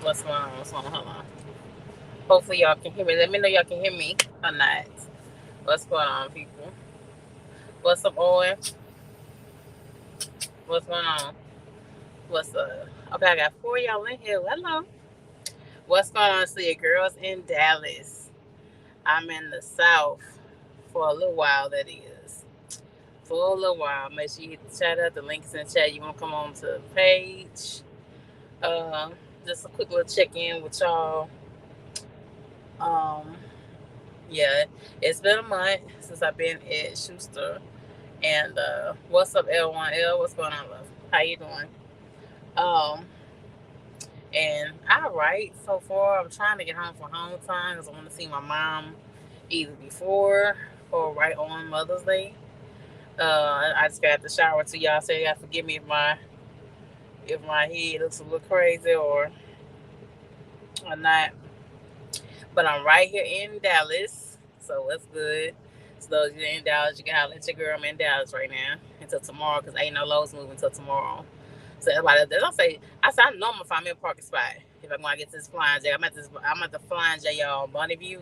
What's going on? What's going on? Hold on. Hopefully y'all can hear me. Let me know y'all can hear me or not. What's going on, people? What's up, Owen? What's going on? What's up? Okay, I got 4 y'all in here. Hello. What's going on? See your girls in Dallas. I'm in the South for a little while, that is. For a little while. Make sure you hit the chat up. The link's in the chat. You want to come on to the page. Just a quick little check-in with y'all. Yeah, it's been a month since I've been at Schuster. And what's up, L1L? What's going on, love? How you doing? And all right, so far I'm trying to get home for home time because I want to see my mom either before or right on Mother's Day. I just got the shower too, y'all. So you gotta forgive me if my head looks a little crazy or not. But I'm right here in Dallas, so that's good. So those you're in Dallas, you can holler at your girl. I'm in Dallas right now until tomorrow because ain't no Lowe's moving until tomorrow. So everybody, I say I know I'm gonna find me a parking spot if I'm gonna get this Flying J. I'm at the Flying J, y'all, Bonnie View.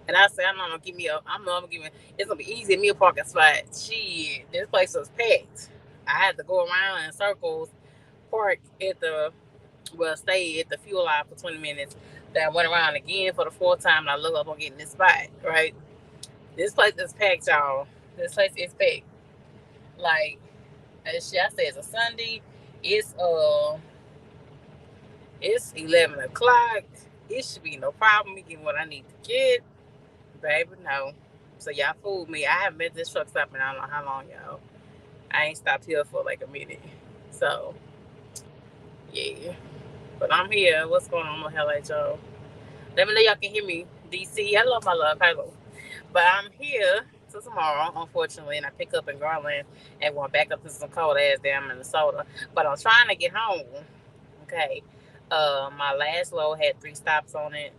And I say I'm gonna give me. It's gonna be easy to me a parking spot. Shit, this place was packed. I had to go around in circles, park stay at the fuel line for 20 minutes. Then I went around again for the 4th time, and I look up on getting this spot, right? This place is packed, y'all. This place is packed. Like, as I said, it's a Sunday. It's 11 o'clock. It should be no problem me getting what I need to get. Baby, no. So y'all fooled me. I haven't been to this truck stop in I don't know how long, y'all. I ain't stopped here for like a minute. So, yeah. But I'm here. What's going on? I'm gonna highlight y'all. Let me know y'all can hear me. DC, hello, my love. Hello. But I'm here till tomorrow, unfortunately, and I pick up in Garland and going back up to some cold ass down in Minnesota. But I'm trying to get home. Okay. My last load had 3 stops on it.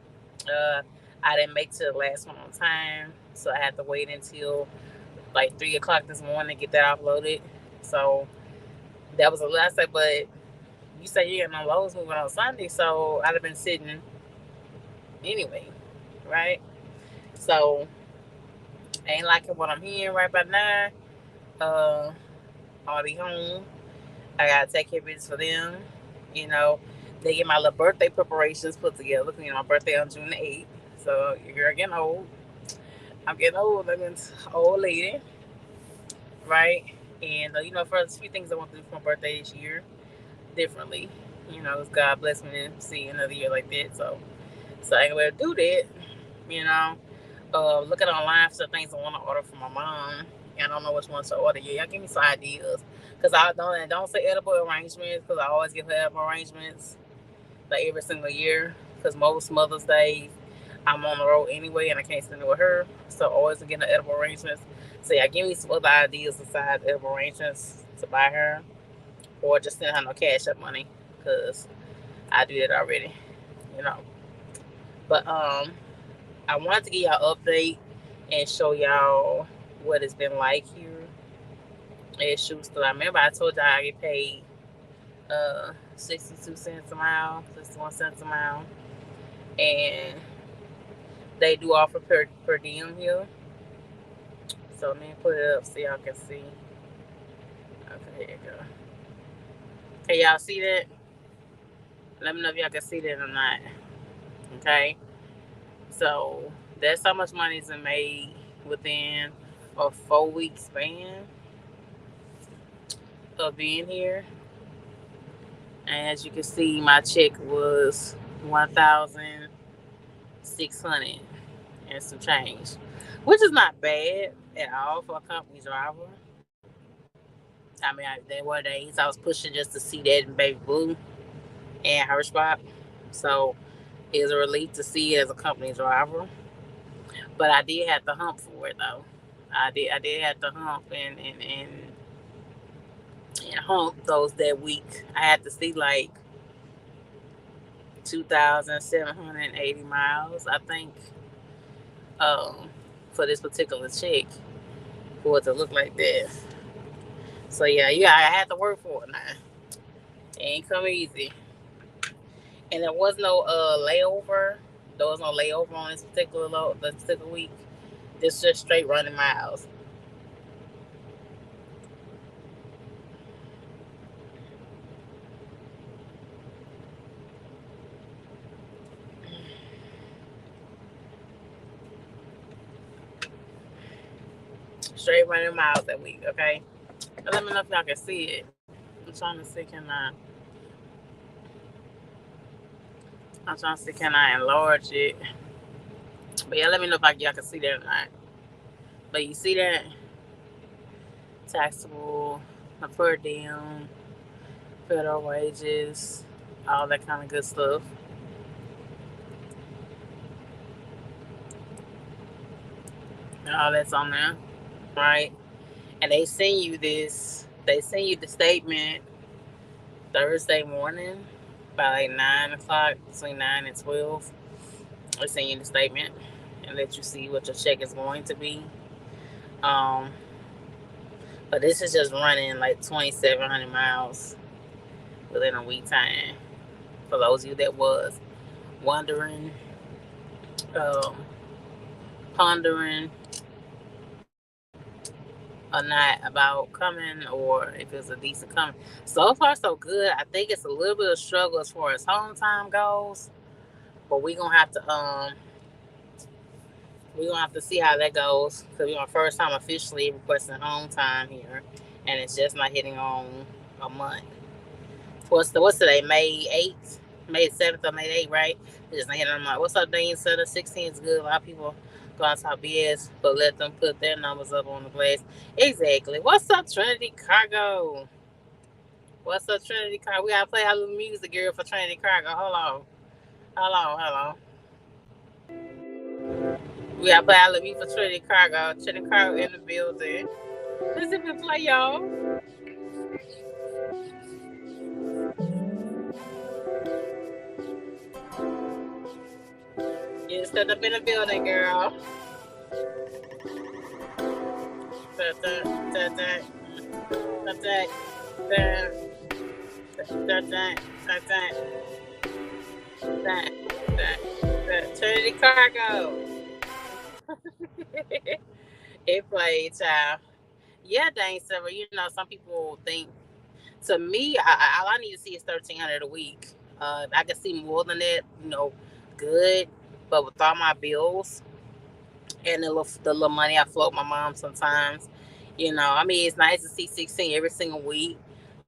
I didn't make to the last one on time, so I had to wait until like 3 o'clock this morning to get that offloaded. So that was a lot. I said, but you say you got no loads moving on Sunday, so I'd have been sitting anyway, right? So ain't liking what I'm hearing right by now. I'll be home. I gotta take care of business for them. You know, they get my little birthday preparations put together. You know, my birthday on June the 8th. So your girl getting old. I'm getting old. I'm an old lady, right? And you know, for a few things I want to do for my birthday this year, differently. You know, God bless me to see another year like that. So I ain't gonna do that. You know, looking online for things I want to order for my mom. I don't know which ones to order yet. Y'all give me some ideas. Because I don't say edible arrangements, because I always give her edible arrangements like every single year. Because most Mother's Day, I'm on the road anyway and I can't spend it with her. So always getting the edible arrangements. So yeah, give me some other ideas besides edible arrangements to buy her. Or just send her no cash up money. Because I do that already. You know. But I wanted to give y'all an update and show y'all what it's been like here at Schuster. I remember I told y'all I get paid 62 cents a mile, 61 cents a mile. And they do offer per diem here. So let me put it up so y'all can see. Okay, here you go. Can y'all see that? Let me know if y'all can see that or not. Okay. So that's how much money is made within a 4-week span of being here. And as you can see, my check was $1,600 600 and some change, which is not bad at all for a company driver. I mean, there were days I was pushing just to see that in baby blue and her spot. So it was a relief to see it as a company driver. But I did have to hump for it though. I did have to hump and hump those that week. I had to see like 2,780 miles, I think, um, for this particular check for it to look like that. So yeah, I had to work for it now. It ain't come easy. And there was no layover. There was no layover on this particular week. This just straight running miles. Straight running miles that week, okay? Now let me know if y'all can see it. I'm trying to see can I enlarge it? But yeah, let me know if y'all can see that or not. But you see that taxable, per diem, federal wages, all that kind of good stuff. All that's on there, right? And they send you this. They send you the statement Thursday morning by like 9 o'clock, between 9 and 12. They send you the statement and let you see what your check is going to be. Um, but this is just running like 2,700 miles within a week time. For those of you that was wondering, um, pondering or not about coming, or if it's a decent coming. So far, so good. I think it's a little bit of struggle as far as home time goes, but we're gonna have to see how that goes because we're my first time officially requesting home time here, and it's just not hitting on a month. What's today? May 8th, May 7th or May 8th, right? It's just not hitting on a month. What's up, Dean? Said the 16 is good. A lot of people go on top BS, but let them put their numbers up on the glass. Exactly. What's up, Trinity Cargo? What's up, Trinity Cargo? We gotta play our little music, girl, for Trinity Cargo. Hold on. We gotta play our little music for Trinity Cargo. Trinity Cargo in the building. Let's see if we play, y'all. You stand up in the building, girl. Dun, dun, dun, dun, dun, dun, dun, dun, dun, Trinity Cargo. It played, child. Yeah, dang, Silver. You know, some people think. To me, all I need to see is 1,300 a week. If I can see more than that, good. But with all my bills and the little money I float my mom sometimes, I mean, it's nice to see 16 every single week,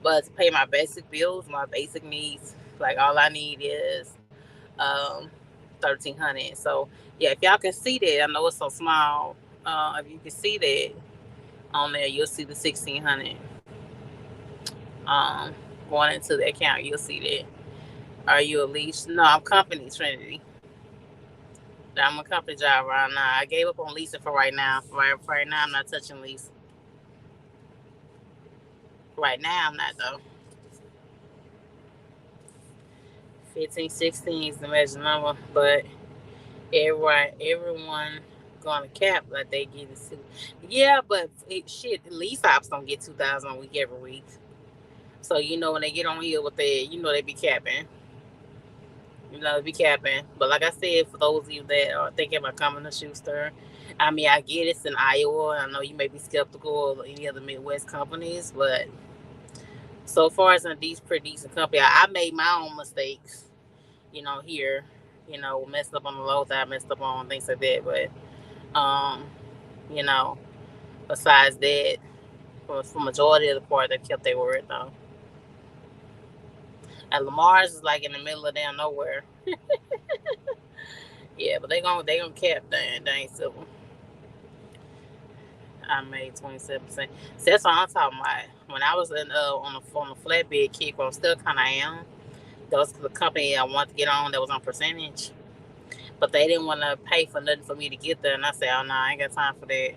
but to pay my basic bills, my basic needs, like all I need is 1,300. So yeah, if y'all can see that, I know it's so small. If you can see that on there, you'll see the 1,600 um, going into the account. You'll see that. Are you a lease? No, I'm company, Trinity. I'm a company job right now. I gave up on leasing for right now. For right now, I'm not touching lease. Right now, I'm not though. 15, 16 is the measure number, but everyone going to cap like they get it. Yeah, but lease ops don't get 2,000 a week every week. So when they get on here with that, they be capping. They be capping. But like I said, for those of you that are thinking about coming to Schuster, I mean, I get it's in Iowa. I know you may be skeptical of any other Midwest companies, but so far it's a pretty decent company. I made my own mistakes, here, messed up on the low side, messed up on things like that. But, you know, besides that, for majority of the part, they kept their word though. And Lamar's is like in the middle of damn nowhere. Yeah, but they gonna cap that. They ain't civil. I made 27%. So that's what I'm talking about. When I was on the flatbed kick, well, still kind of am. That was the company I wanted to get on that was on percentage, but they didn't want to pay for nothing for me to get there. And I said, "Oh no, I ain't got time for that."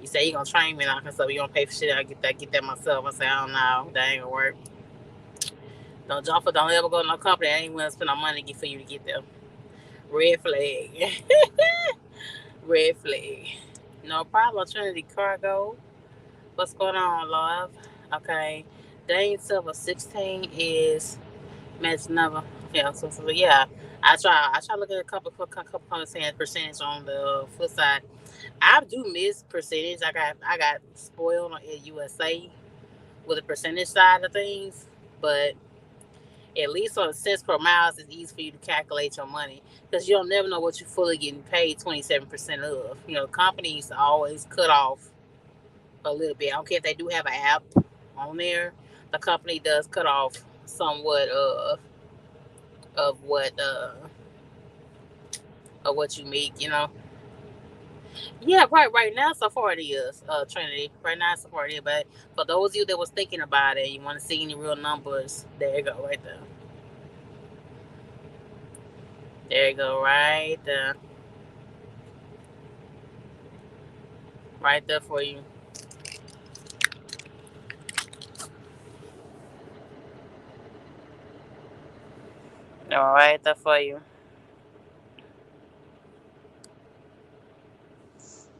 You say you gonna train me, and I said, "You gonna pay for shit? I get that myself." I said, "Oh no, that ain't gonna work. Don't jump for, don't ever go to no company. I ain't gonna spend no money for you to get there." Red flag. Red flag. No problem, Trinity Cargo. What's going on, love? Okay. Dane Silver 16 is match number. Yeah, so yeah. I try to look at a couple percentage on the flip side. I do miss percentage. I got spoiled at USA with the percentage side of things, but at least on the cents per miles, it's easy for you to calculate your money because you'll never know what you're fully getting paid 27% of. Companies always cut off a little bit. I don't care if they do have an app on there. The company does cut off somewhat of what uh of what you make. Yeah, right now so far it is, Trinity. Right now so far it is. But for those of you that was thinking about it, you want to see any real numbers, there you go, right there. There you go, right there. Right there for you. All right there for you.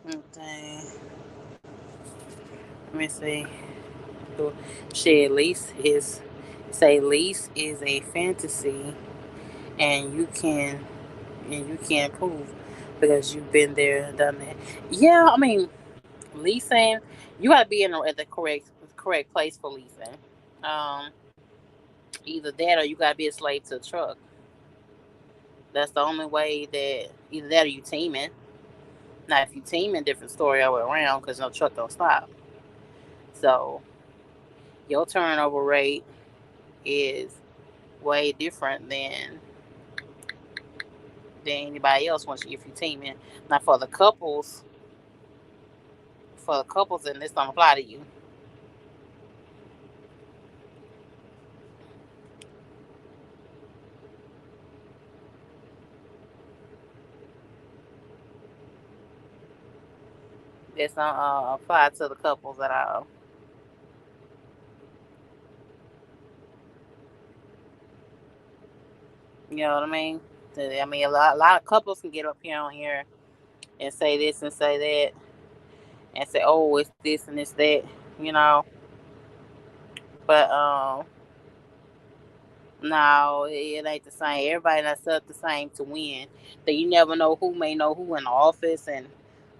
Okay. Let me see. Shit, lease is a fantasy, and you can prove because you've been there, done that. Yeah, I mean, leasing, you got to be at the correct place for leasing. Um, Either that or you got to be a slave to the truck. That's the only way that either that or you teaming. Now, if you teaming, different story all the way around because no truck don't stop. So your turnover rate is way different than anybody else once if you teaming. Now for the couples, and this don't apply to you. This don't apply to the couples at all. You know what I mean? I mean, a lot of couples can get up here on here and say this and say that and say, oh, it's this and it's that, you know. But no, it ain't the same. Everybody not set up the same to win. So you never know who may know who in the office and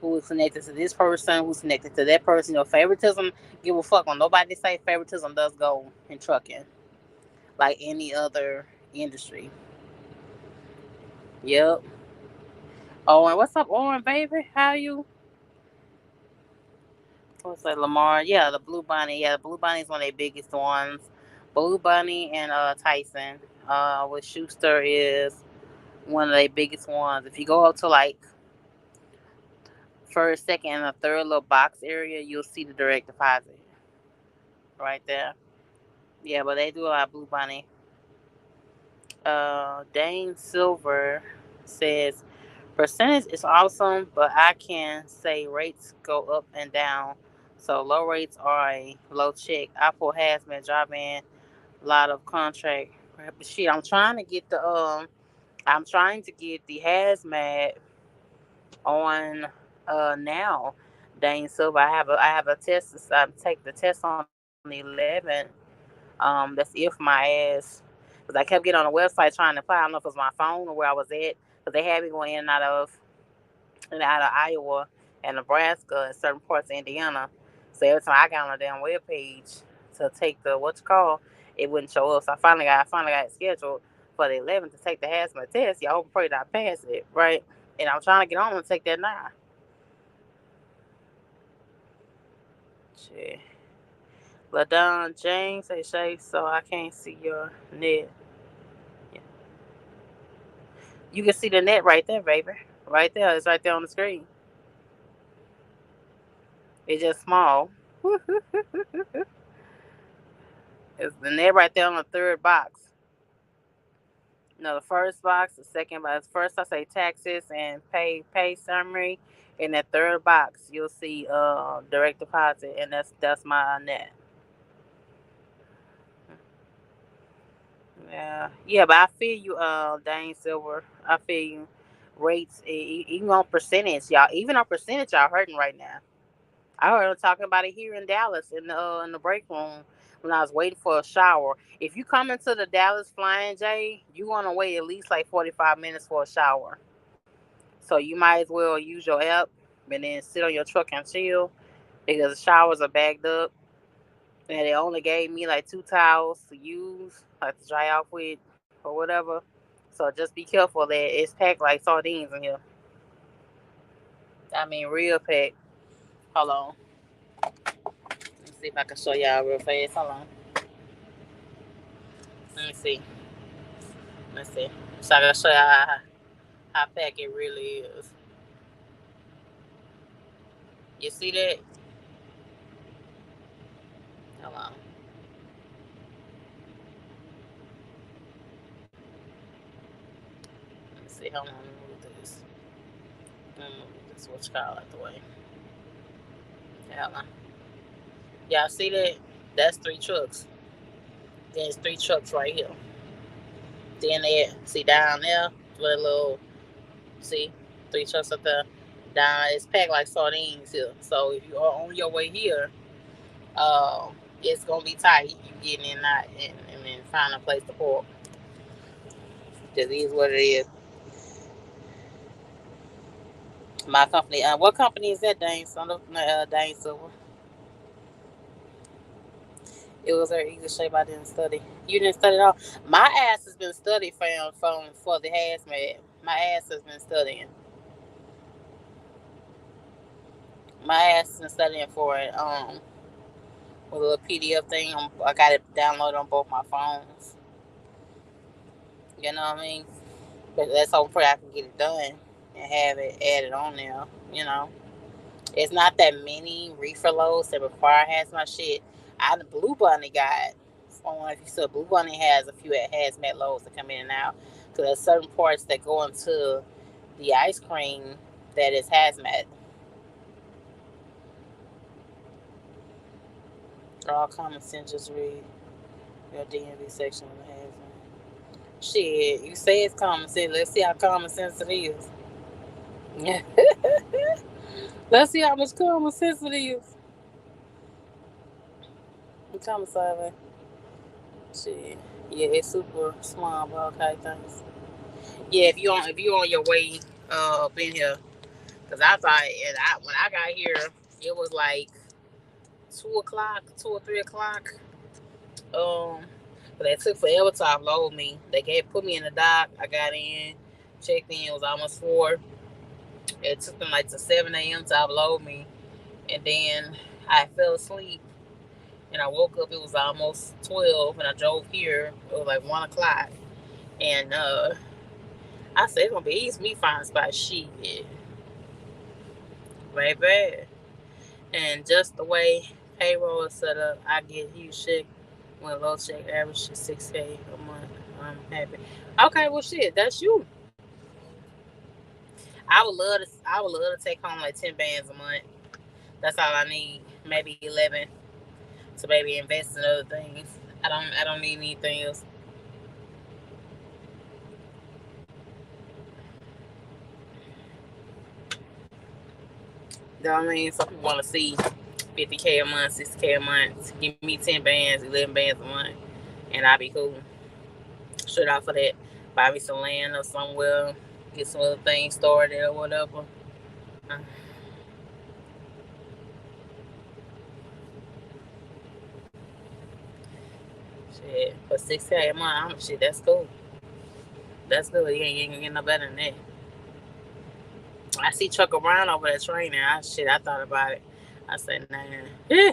who is connected to this person, who's connected to that person. Favoritism, give a fuck. When nobody say favoritism does go in trucking, like any other industry. Yep. Owen, what's up, Owen, baby? How you? What's that, Lamar? Yeah, the Blue Bunny. Yeah, the Blue Bunny is one of their biggest ones. Blue Bunny and Tyson. With Schuster is one of their biggest ones. If you go up to like first, second, and the third little box area, you'll see the direct deposit right there. Yeah, but they do a lot of Blue Bunny. Dane Silver says percentage is awesome, but I can say rates go up and down. So low rates are a low check. Apple has been dropping a lot of contract. Shit, I'm trying to get the hazmat on now. Dane Silver. I have a test. I take the test on the 11th. That's if my ass, because I kept getting on the website trying to apply. I don't know if it was my phone or where I was at, because they had me going in and out of Iowa and Nebraska and certain parts of Indiana. So every time I got on the damn web page to take the what you call, it wouldn't show up. So I finally got it scheduled for the 11th to take the hazmat test. Y'all hope and pray that I pass it, right? And I'm trying to get on and take that now. Shit. LaDon James say Shay, so I can't see your net. You can see the net right there, baby. Right there. It's right there on the screen. It's just small. It's the net right there on the third box. No, the first box, the second box. First, I say taxes and pay summary. In that third box, you'll see direct deposit, and that's my net. Yeah, but I feel you, Dane Silver. I feel you. Rates, even on percentage, y'all. Even on percentage, y'all hurting right now. I heard them talking about it here in Dallas in the break room when I was waiting for a shower. If you come into the Dallas Flying J, you want to wait at least like 45 minutes for a shower. So you might as well use your app and then sit on your truck and chill because the showers are bagged up. And they only gave me like 2 towels to use, like to dry off with or whatever. So just be careful that it's packed like sardines in here. I mean, real packed. Hold on. Let me see if I can show y'all real fast. Hold on. Let me see. Let's see. So I can show y'all how packed it really is. You see that? Hold on. Let me see. Hold on. Let me move this. Let me move this switch call out the way. Hold on. Y'all see that? That's 3 trucks. There's 3 trucks right here. Then there, see down there, with a little, see, 3 trucks up there. Down, it's packed like sardines here. So if you are on your way here, it's gonna be tight. You getting in and then find a place to park. Just is what it is. My company. What company is that, Dane? Son of Dane Silver. It was her English shape. I didn't study. You didn't study at all. My ass has been studying for the hazmat. My ass has been studying. My ass has been studying for it. With a little PDF thing. I got it downloaded on both my phones. You know what I mean? But let's hope I can get it done and have it added on there. You know, it's not that many reefer loads that require hazmat shit. The Blue Bunny got. I don't know if you saw, Blue Bunny has a few hazmat loads that come in and out because there's certain parts that go into the ice cream that is hazmat. All common sense, just read your DMV section of the hazmat. Shit, you say it's common sense. Let's see how common sense it is. Let's see how much common sense it is. Common survey. Shit. Yeah, it's super small, but okay, thanks. Yeah, if you on your way up in here, cause I thought when I got here, it was like 2 o'clock, 2 or 3 o'clock. Um, but they took forever to upload me. They put me in the dock. I got in, checked in. It was almost 4. It took them like to 7 a.m. to upload me, and then I fell asleep. And I woke up. It was almost 12, and I drove here. It was like 1 o'clock, and I said it's gonna be easy for me to find a spot. Shit, baby. And just the way payroll is set up, I get huge check when low check average is 6K a month. I'm happy. Okay, well shit, that's you. I would love to take home like 10 bands a month. That's all I need. Maybe 11 to maybe invest in other things. I don't need anything else. You know what I mean? Some people want to see 50K a month, 60K a month. Give me 10 bands, 11 bands a month, and I'll be cool. Straight off of that, buy me some land or somewhere, get some other things started or whatever. Uh, Shit, for 6K a month, shit, that's cool. That's good. You ain't gonna get no better than that. I see Chuck Brown over there training. I thought about it. I said, nah. I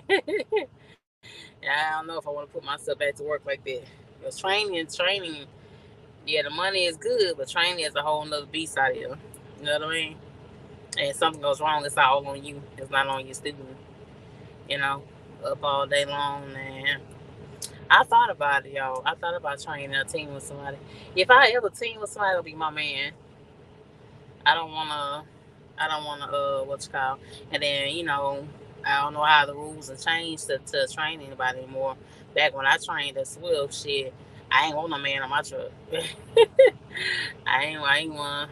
don't know if I want to put myself back to work like that. Because training, Yeah, the money is good, but training is a whole nother beast out here. You know what I mean? And if something goes wrong, it's all on you. It's not on your student. You know, up all day long, man. I thought about it, y'all. I thought about training a team with somebody. If I ever team with somebody, it'll be my man. I don't wanna. I don't wanna. What you call? And then I don't know how the rules have changed to train anybody anymore. Back when I trained at Swift, shit, I ain't want no man on my truck. I ain't want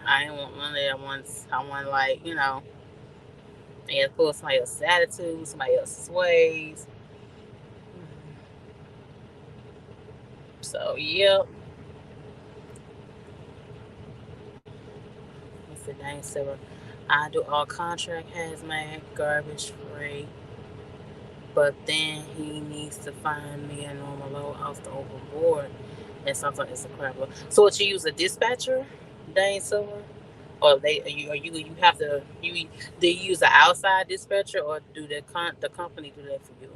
none of that once. I want like and pull somebody else's attitude, somebody else's ways. So yeah, it's a dang silver. I do all contract hazmat, garbage free, but then he needs to find me a normal load off the open board, and sometimes it's a crap load. So what you use a dispatcher, dang silver, or you have to you do you use the outside dispatcher or do the company do that for you?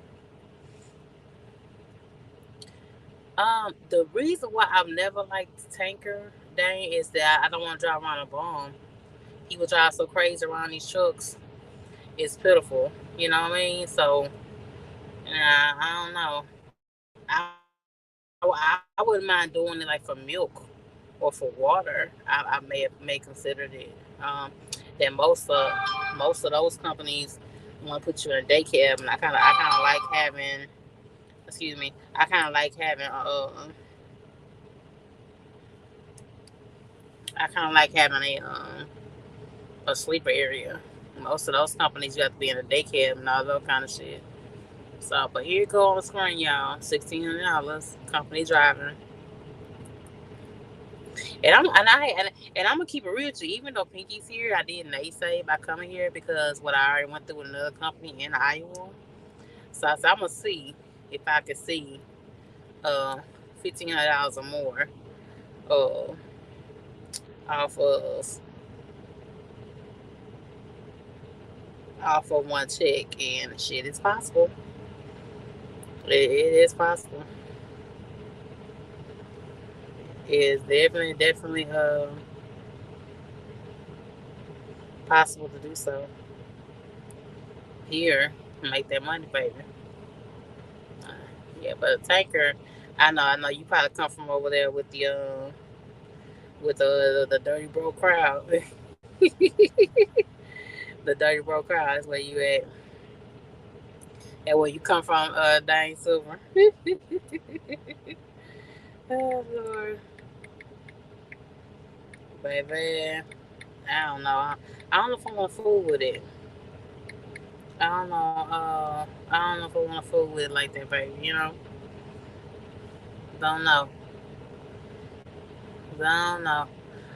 The reason why I've never liked Tanker, dang, is that I don't want to drive around a bomb. He would drive so crazy around these trucks. It's pitiful. You know what I mean? So, I don't know. I wouldn't mind doing it like for milk or for water. I may considered it. Then most of those companies want to put you in a day cab, and I kind of like having. Excuse me. I kind of like having. I kind of like having a sleeper area. Most of those companies you have to be in a day cab and all that kind of shit. So, but here you go on the screen, y'all. $1,600 company driving, and I'm gonna keep it real with you. Even though Pinky's here, I did naysay by coming here because what I already went through with another company in Iowa. So I'm gonna see if I can see uh $1,500 or more uh off of one check, and shit, it's possible. It is possible. It is definitely possible to do so here. Make that money, baby. Uh, yeah, but a tanker, I know. You probably come from over there with the dirty bro crowd. The dirty bro crowd is where you at, and where you come from, Dane Silver. Oh Lord, baby, I don't know. I don't know if I want to fool with it. I don't know. I don't know if I want to fool with it like that, baby. Don't know. Don't know.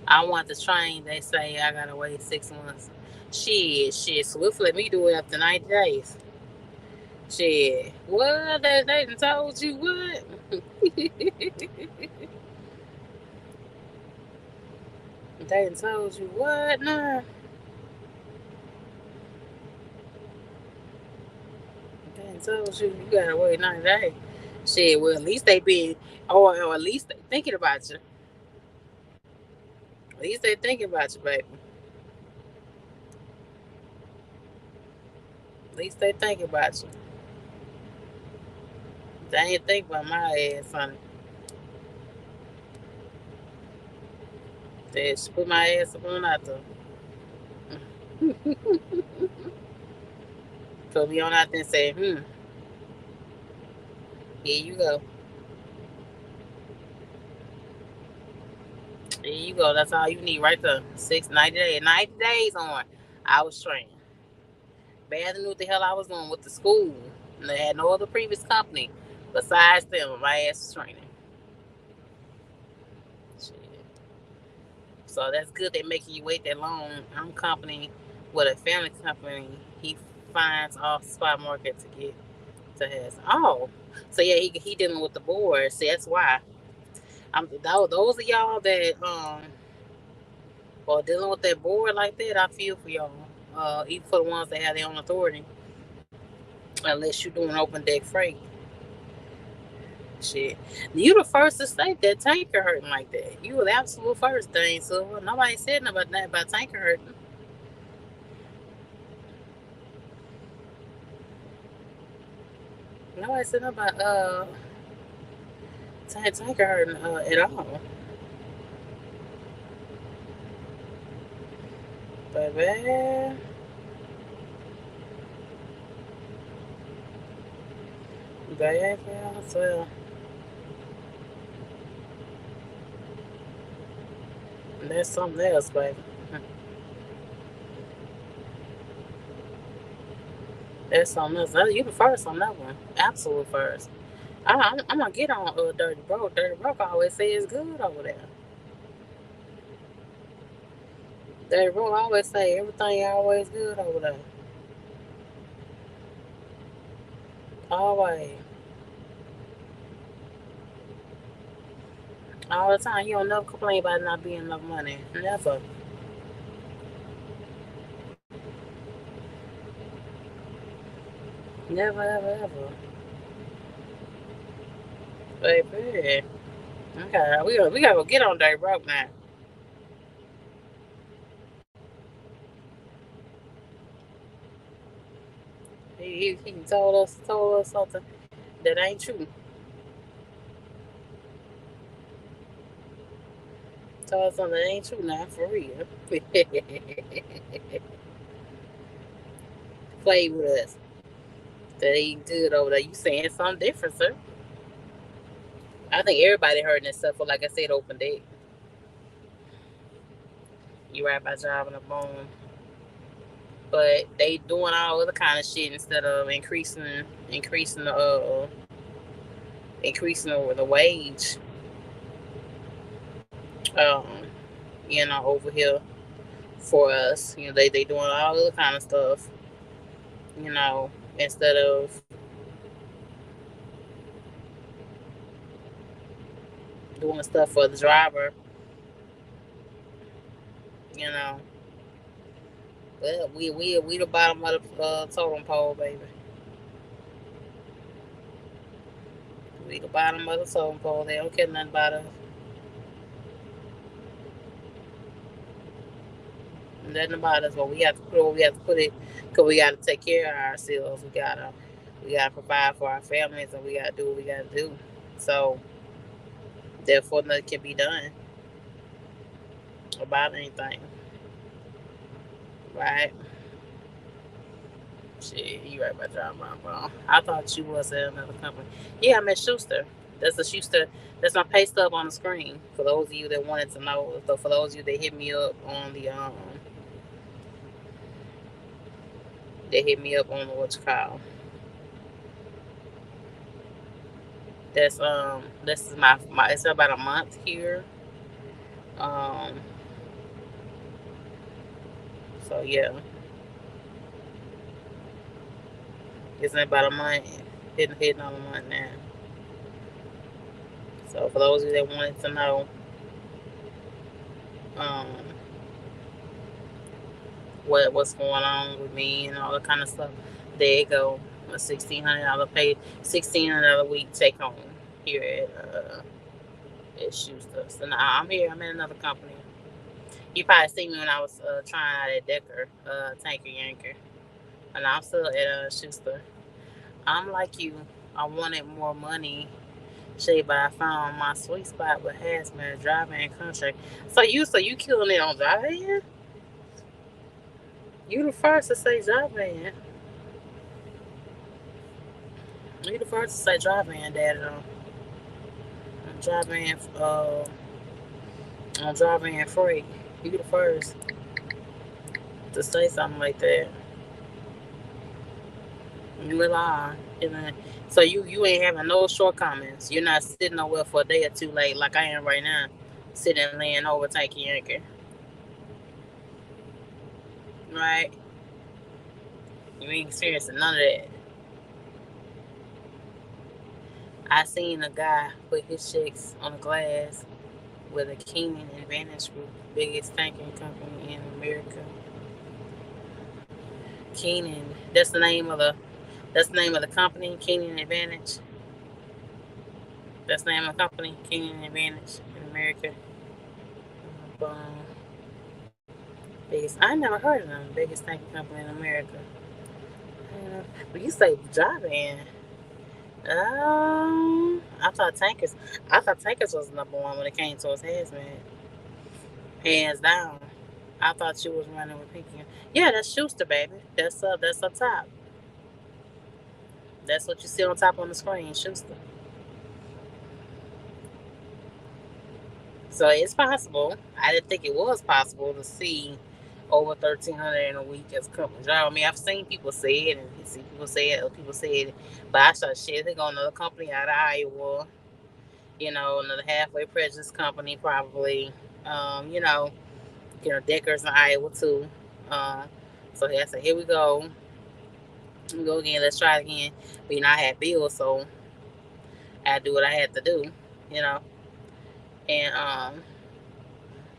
I want the train. They say I gotta wait 6 months. Shit. Swift let me do it after 90 days. Shit. What? They done told you what? They done told you what? Nah. They done told you gotta wait 90 days. Shit. Well, at least they been, or at least they thinking about you. At least they thinking about you, baby. At least they thinking about you. They ain't think about my ass, honey. They just put my ass up on out there. Put me on out there and say, here you go. There you go. That's all you need right there. 90 days. 90 days on. I was trained. Bad knew what the hell I was doing with the school. And they had no other previous company besides them. My ass was training. Shit. So that's good. They making you wait that long. I'm company with a family company. He finds off spot market to get to his. Oh, so yeah, he dealing with the board. See, that's why. Those of y'all that or dealing with that board like that, I feel for y'all. Even for the ones that have their own authority, unless you're doing open deck freight. Shit, you the first to say that tanker hurting like that. You were the absolute first thing. So nobody said nothing about that about tanker hurting. Nobody said nothing about tanker hurting at all. Baby, baby, I swear. That's something else, baby. That's something else. You the first on that one. Absolute first. I'm gonna get on Dirty Broke. Dirty Broke always say it's good over there. Dirty Broke always say everything always good over there. Always. All the time. You don't never complain about not being enough money. Never. Never, ever, ever. Baby. Okay, we gotta go get on Dirty Broke now. He told us something that ain't true. Told us something that ain't true now for real. Play with us. That ain't good over there. You saying something different, sir? I think everybody heard that stuff. For like I said, open date. You right by driving a bone, but they doing all other kind of shit instead of increasing the wage. Um, over here for us. They doing all other kind of stuff. Instead of doing stuff for the driver. You know, but we the bottom of the totem pole, baby. We the bottom of the totem pole. They don't care nothing about us. Nothing about us, but we have to put we have to put it because we got to take care of ourselves. We gotta provide for our families, and we gotta do what we gotta do. So therefore, nothing can be done about anything, right? Shit, you right about y'all, bro. I thought you was at another company. Yeah, I'm at Schuster. That's the Schuster. That's my pay stub on the screen. For those of you that wanted to know, so for those of you that hit me up on the they hit me up on the what you call. This is my it's about a month here. Um so yeah, it's about a month, hitting on a month now. So for those of you that wanted to know um what's going on with me and all that kind of stuff, there you go. A $1,600 pay, $1,600 a week take home here at Schuster. So now I'm here. I'm in another company. You probably seen me when I was trying out at Decker, Tanker Yanker, and I'm still at Schuster. I'm like you. I wanted more money, Shay, but I found my sweet spot with hazmat driving and contract. So you killing it on driving? You the first to say driving. You the first to say driving, Daddy. I'm driving. I'm driving free. You the first to say something like that. You lie. So you ain't having no shortcomings. You're not sitting nowhere for a day or two late like I am right now, sitting laying over taking anchor. Right? You ain't experiencing none of that. I seen a guy put his checks on the glass with a Keenan Advantage Group, biggest tanking company in America. Keenan, that's the name of the company, Keenan Advantage. That's the name of the company, Kenyan Advantage in America. Biggest. I never heard of them. Biggest tanker company in America. But you say driving. I thought tankers. I thought tankers was number one when it came to his hazmat. Hands down. I thought you was running with Pinky. Yeah, that's Schuster, baby. That's up top. That's what you see on top on the screen, Schuster. So it's possible. I didn't think it was possible to see over 1,300 in a week as a company job. I mean, I've seen people say it, and you see people say it, other people say it. But I thought, shit, they go another company out of Iowa. Another halfway prejudice company probably. Um, you know, Deckers in Iowa too. Um, so I said, here we go. Here we go again. Let's try it again. But I had bills, so I do what I had to do. You know, and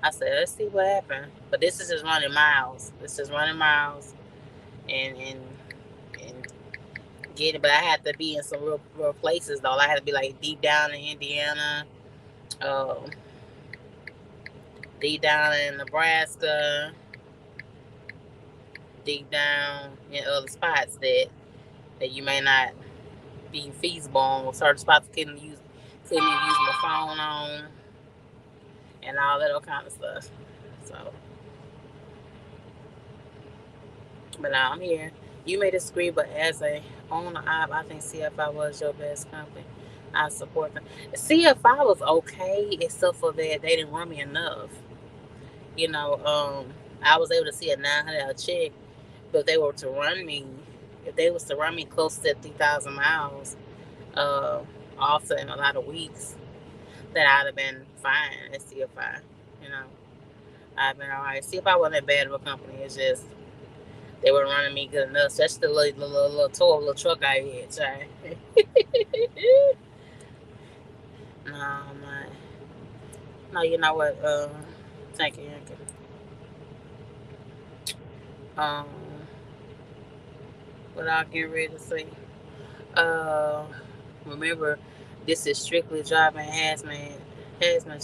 I said, let's see what happened. But this is just running miles. This is running miles, and get it. But I had to be in some real places though. I had to be like deep down in Indiana, uh, deep down in Nebraska, deep down in other spots that you may not be feasible on. Certain spots couldn't even use my phone on, and all that other kind of stuff. So, but now I'm here. You may disagree, but as a owner, I think CFI was your best company. I support them. CFI was okay, except for that they didn't run me enough. You know, I was able to see a $900 check, but if they were to run me, if they was to run me close to 3,000 miles, uh, also in a lot of weeks, then I'd have been fine at CFI. You know, I've been all right. CFI wasn't that bad of a company. It's just they were running me good enough. That's the little toy, little truck I had, child. No, I'm not. No, you know what? Thank you. Um, what I get ready to say. Uh, Remember, this is strictly driving hazmat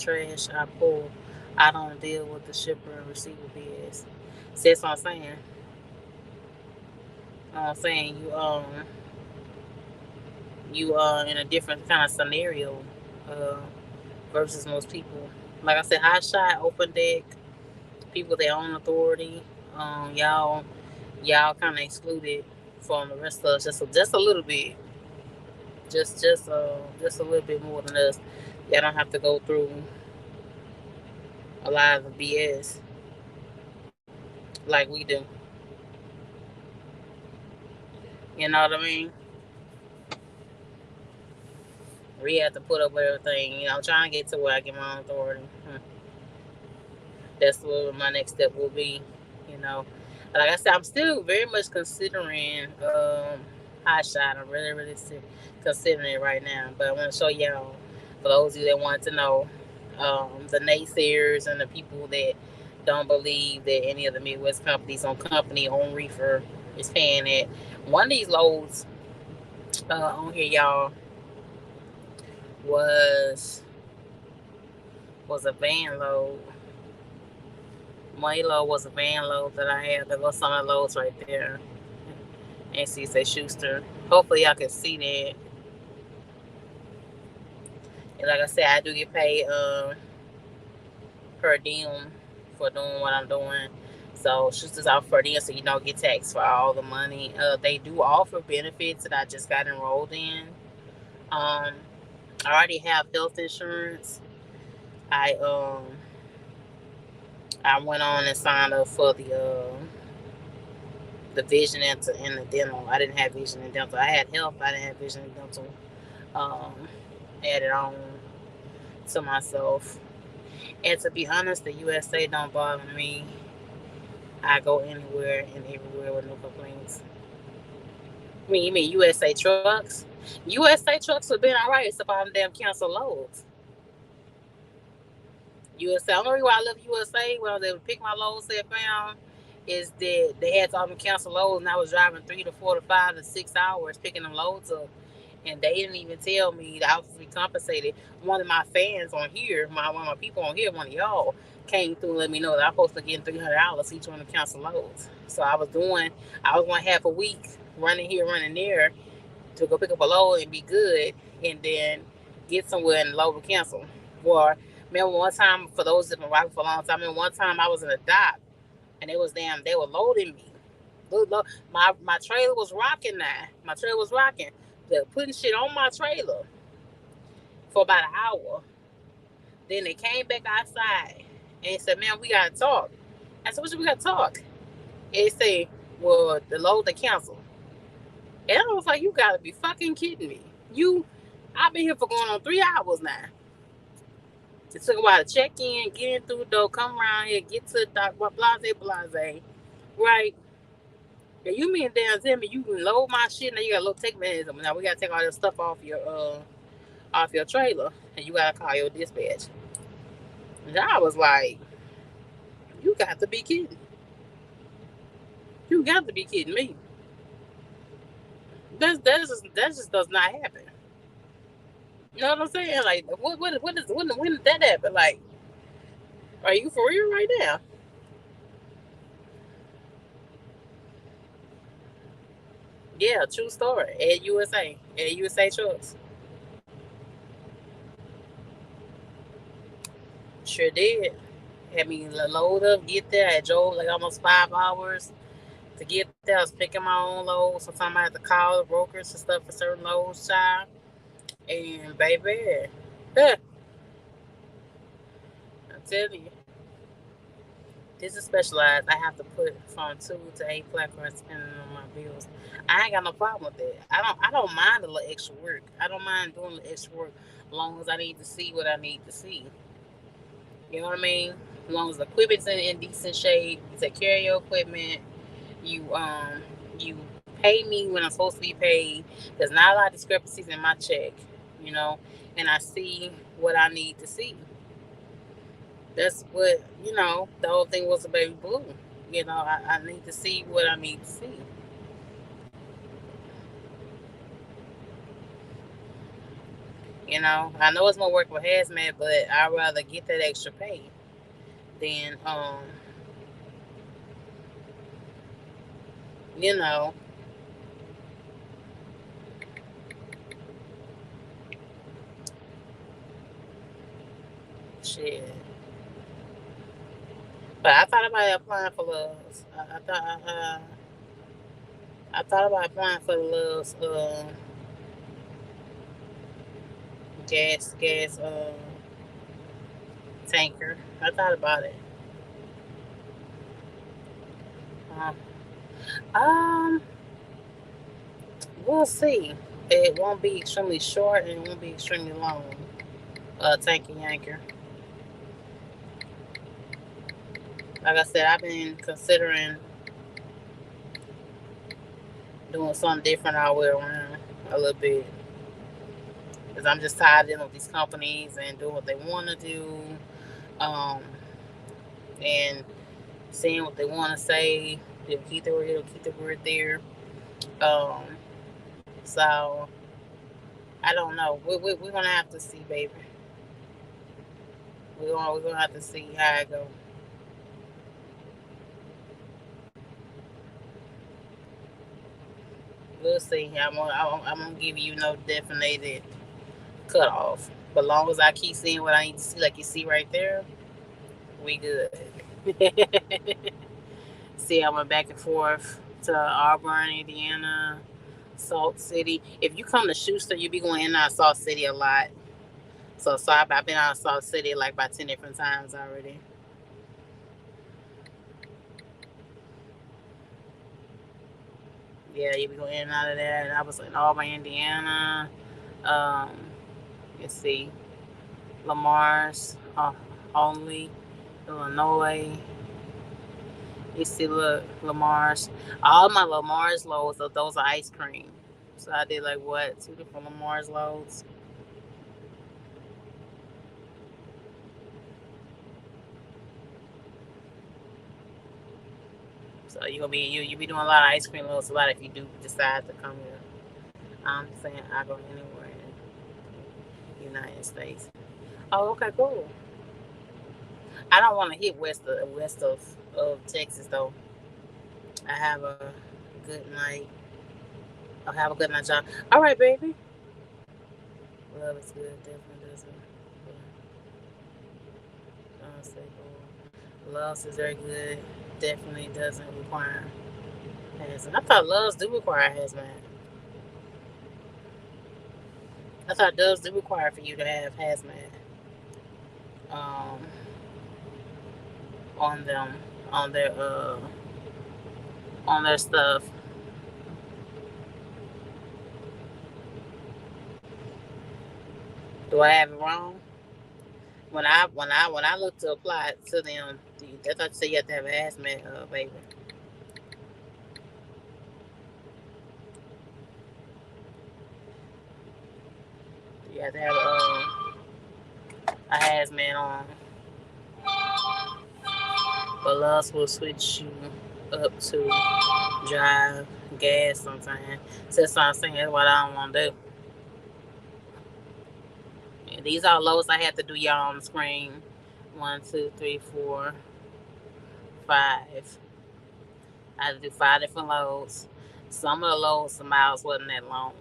trash I pull. I don't deal with the shipper and receiver BS. See, that's what I'm saying. I'm saying you in a different kind of scenario uh versus most people. Like I said, high shot, open deck, people that own authority. Y'all kind of excluded from the rest of us just a little bit, just a little bit more than us. Y'all don't have to go through a lot of the BS like we do. You know what I mean? We have to put up with everything. I'm trying to get to where I get my own authority. That's what my next step will be. You know, like I said, I'm still very much considering high shot. I'm really considering it right now. But I want to show y'all, for those of you that want to know, the naysayers and the people that don't believe that any of the Midwest companies on company on reefer is paying it. One of these loads on here, y'all, was was a van load. My load was a van load that I had. There go some of the loads right there. And see, say Schuster. Hopefully, y'all can see that. And like I said, I do get paid per diem for doing what I'm doing. So Schuster's out per diem, so you don't get taxed for all the money. They do offer benefits that I just got enrolled in. I already have health insurance. I um I went on and signed up for the vision and the dental. I didn't have vision and dental. I had health. I didn't have vision and dental. Um, Added on to myself. And to be honest, the USA don't bother me. I go anywhere and everywhere with no complaints. You mean USA trucks? USA trucks have been alright, except all them damn cancel loads. USA. The only reason why I left USA when I was able to pick my loads that found is that they had to all them cancel loads, and I was driving 3 to 4 to 5 to 6 hours picking them loads up. and they didn't even tell me that I was to be compensated. One of my fans on here, one of my people on here, one of y'all, came through and let me know that I'm supposed to get $300 each one to cancel loads. So I was going half a week running here, running there to go pick up a load and be good, and then get somewhere and the load would cancel. Or remember one time, for those that have been riding for a long time, I mean one time I was in a dock and they were loading me. My trailer was rocking now. My trailer was rocking. They're putting shit on my trailer for about an hour. Then they came back outside and said, "Man, we gotta talk." I said, "What we gotta talk?" And they say, "Well, the load they canceled." And I was like, "You gotta be fucking kidding me. I've been here for going on 3 hours now. It took a while to check in, get in through the door, come around here, get to the dock, blase. Right? Yeah, you mean damn tell me you can load my shit, now you gotta take mechanism. Now we gotta take all this stuff off your trailer and you gotta call your dispatch." And I was like, "You got to be kidding. You got to be kidding me. That just does not happen." You know what I'm saying? Like when did that happen? Like, are you for real right now? Yeah, true story. At USA Trucks. Sure did. Had me load up, get there. I drove like almost 5 hours to get there. I was picking my own loads. Sometimes I had to call the brokers and stuff for certain loads, child. And baby, huh, I'm telling you, this is specialized. I have to put from 2 to 8 platforms depending on my bills. I ain't got no problem with that. I don't mind a little extra work. I don't mind doing a little extra work as long as I need to see what I need to see. You know what I mean? As long as the equipment's in decent shape, you take care of your equipment, you pay me when I'm supposed to be paid. There's not a lot of discrepancies in my check, you know, and I see what I need to see. That's what, the whole thing was a baby blue. I need to see what I need to see. I know it's more work with hazmat, but I'd rather get that extra pay than you know, shit. But I thought about applying for loves. I thought about applying for the loves gas tanker. I thought about it. Uh, um, we'll see. It won't be extremely short and it won't be extremely long. Tanker yanker. Like I said, I've been considering doing something different all the way around a little bit. Because I'm just tired of dealing with these companies and doing what they want to do, um, and seeing what they want to say. They'll keep the word there. Um, so I don't know. We're gonna have to see, baby. We're gonna have to see how it go. We'll see. I'm gonna give you no definite cutoff. But long as I keep seeing what I need to see, like you see right there, we good. See, I went back and forth to Auburn, Indiana, Salt City. If you come to Schuster, you'll be going in and out of Salt City a lot. So I've been out of Salt City like about 10 different times already. Yeah, you'll be going in and out of there. And I was in Auburn, Indiana. Um, let's see, Lamar's, only, Illinois. You see, look, Lamar's. All my Lamar's loads, those are ice cream. So I did like what, 2 different Lamar's loads. So you be doing a lot of ice cream loads a lot if you do decide to come here. I'm saying I go anywhere in the United States. Oh, okay, cool. I don't want to hit west of Texas though. I have a good night. I'll have a good night, y'all. All right, baby. Love is good. Definitely doesn't. Loves is very good. Definitely doesn't require hazmat. I thought loves do require hazmat. I thought doves do require for you to have hazmat um, on them, on their uh, on their stuff. Do I have it wrong? When I look to apply it to them, I thought you said you have to have a hazmat, baby. You have to have a hazmat on. But loves will switch you up to drive gas sometimes. So that's what I'm saying. That's what I don't want to do. And these are loads I have to do, y'all, on the screen. 1, 2, 3, 4, 5. I had to do 5 different loads. Some of the loads, the miles wasn't that long.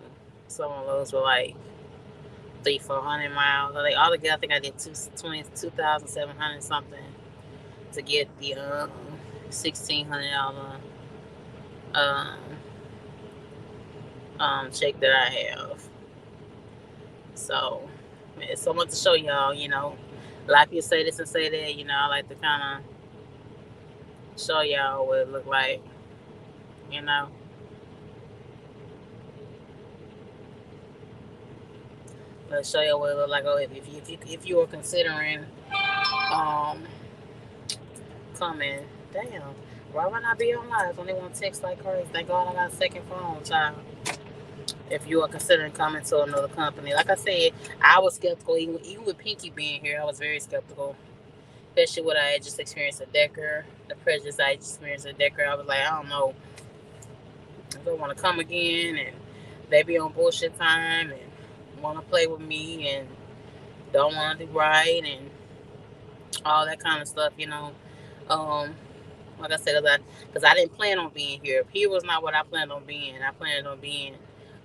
Some of the loads were like 300, 400 miles. Like all together, I think I did 2,700 something to get the $1,600 um, check that I have. So it's so much to show y'all. A lot of people say this and say that. I like to kind of show y'all what it look like. You know, let's show y'all what it look like. Oh, if you are considering um coming, damn. Why would I be on live? Only want to text like crazy. Thank God I got a second phone, child. If you are considering coming to another company, like I said, I was skeptical. Even with Pinky being here, I was very skeptical. Especially what I had just experienced at Decker, the prejudice I had just experienced at Decker. I was like, I don't know if I want to come again, and they be on bullshit time and want to play with me and don't want to do right and all that kind of stuff. Um, like I said, because I didn't plan on being here. Here was not what I planned on being. I planned on being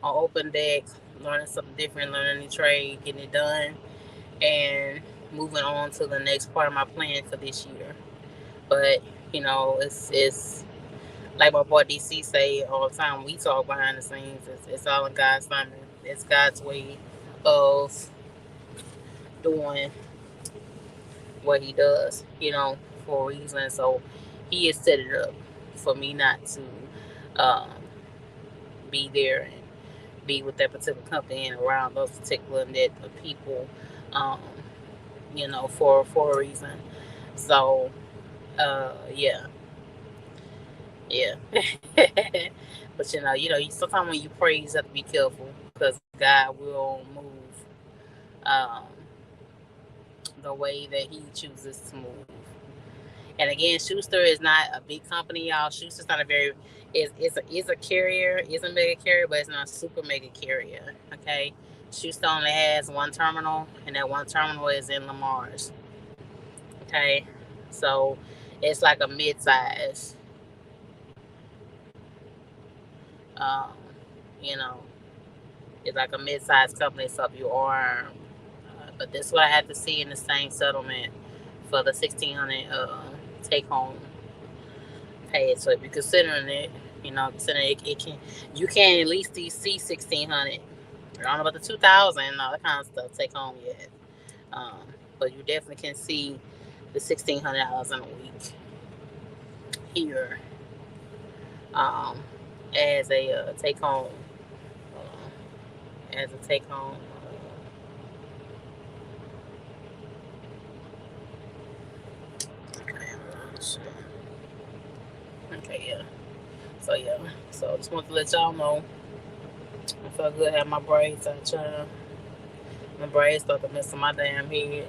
on open deck, learning something different, learning a new trade, getting it done, and moving on to the next part of my plan for this year. But it's like my boy DC say all the time. We talk behind the scenes. It's all in God's timing. It's God's way of doing what He does. For a reason. So He has set it up for me not to um, be there and be with that particular company and around those particular net of people. Um, for a reason. So yeah, yeah. But sometimes when you pray, you have to be careful because God will move um, the way that He chooses to move. And again, Schuster is not a big company, y'all. Schuster's not a very is a carrier, is a mega carrier, but it's not a super mega carrier. Okay, Schuster only has one terminal, and that one terminal is in Lamar's. Okay, so it's like a mid-size. Um, you know, it's like a mid-sized company, so if you are, but this is what I had to see in the same settlement for the 1,600 take home pay. So if you're considering it, considering it can you can at least see 1,600. I don't know about the 2,000 and all that kind of stuff take home yet, um, but you definitely can see the $1,600 in a week here um, as a take home. As a take home. Okay, yeah. So yeah. So just want to let y'all know. I felt good having my braids out, child. My braids started messing my damn head.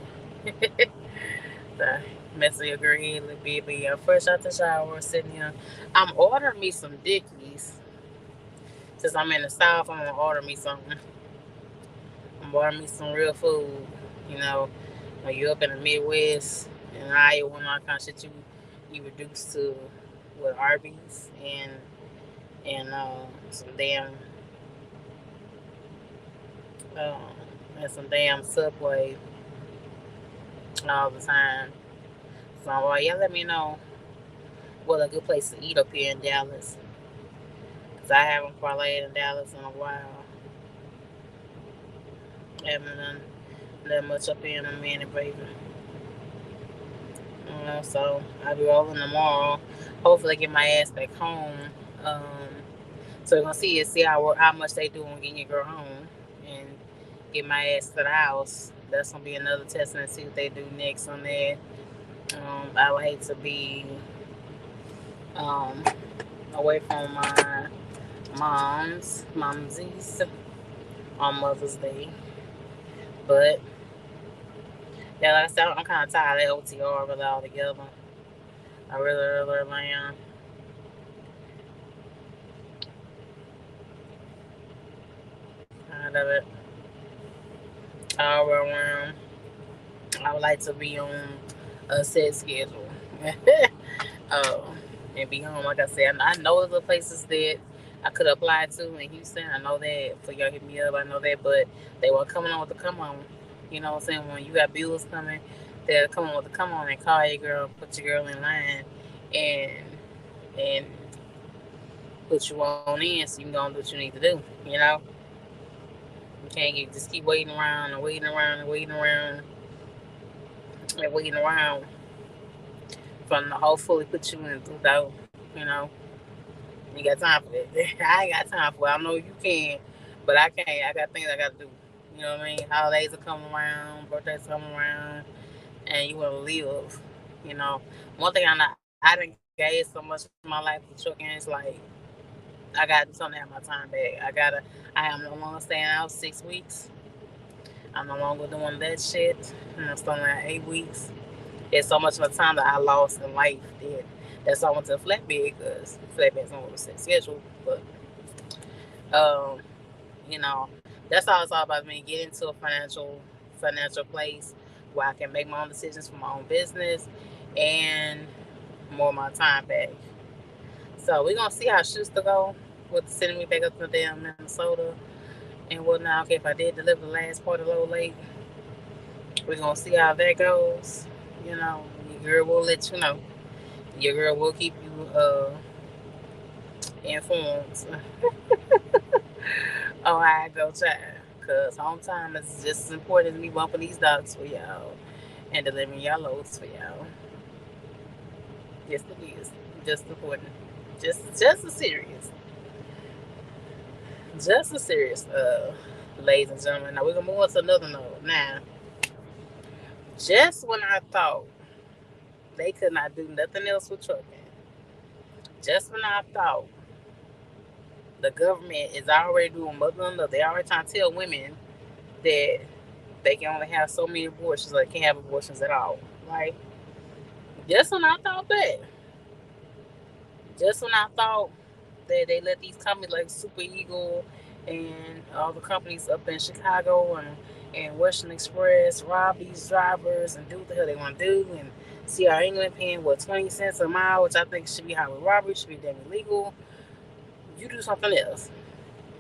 The messing your girl head a little bit, but yeah, fresh out the shower, sitting here. I'm ordering me some Dickies. Since I'm in the South, I'm gonna order me something. I'm gonna order me some real food. You know, when you're up in the Midwest and Iowa and all kind of shit, you reduce to with Arby's some damn uh, and some damn Subway all the time. So y'all let me know what a good place to eat up here in Dallas. Cause I haven't parlayed in Dallas in a while. Haven't done that much up here in a minute, baby. So I'll be rolling tomorrow. Hopefully, get my ass back home. Um, so we're gonna see how much they do on getting your girl home and get my ass to the house. That's gonna be another test and see what they do next on that. I would hate to be um, away from my momsies on Mother's Day, but yeah, like I said, I'm kind of tired of OTR really altogether. I really am. Tired of it. However, I would like to be on a set schedule. uh, and be home. Like I said, I know the places that I could apply to in Houston. I know that. So y'all hit me up. I know that, but they were coming on with the come on. You know what I'm saying? When you got bills coming, they'll come on with the come on and call your girl, put your girl in line, and and put you on in so you can go and do what you need to do. You know, you can't just keep waiting around and waiting around and waiting around and waiting around from to hopefully put you in without, you know, you got time for that. I ain't got time for it. I know you can, but I can't. I got things I got to do. You know what I mean? Holidays are coming around, birthdays are coming around, and you want to live. You know, one thing I didn't gave so much of my life to trucking. It's like I got to do something to have my time back. I am no longer staying out 6 weeks. I'm no longer doing that shit. I'm staying out 8 weeks. It's so much of the time that I lost in life that that's why I went to flatbed because flatbed's on a set schedule. But um, you know, that's all it's all about me. Get into a financial place where I can make my own decisions for my own business and more of my time back. So we're gonna see how Schuster go with sending me back up to damn Minnesota and whatnot. Okay, if I did deliver the last part a little late, we're gonna see how that goes. You know, your girl will let you know. Your girl will keep you informed on how I go, child. Cause home time is just as important as me bumping these dogs for y'all and delivering y'all loads for y'all. Yes, it is. Just important. Just as serious. Just as serious, ladies and gentlemen. Now we're gonna move on to another note. Now, just when I thought they could not do nothing else with trucking, just when I thought the government is already doing mother and love, they already trying to tell women that they can only have so many abortions, or they can't have abortions at all. Right? Just when I thought that, just when I thought that they let these companies like Super Eagle and all the companies up in Chicago and Western Express rob these drivers and do what the hell they want to do, and see our England paying 20 cents a mile, which I think should be highway robbery, should be damn illegal. You do something else,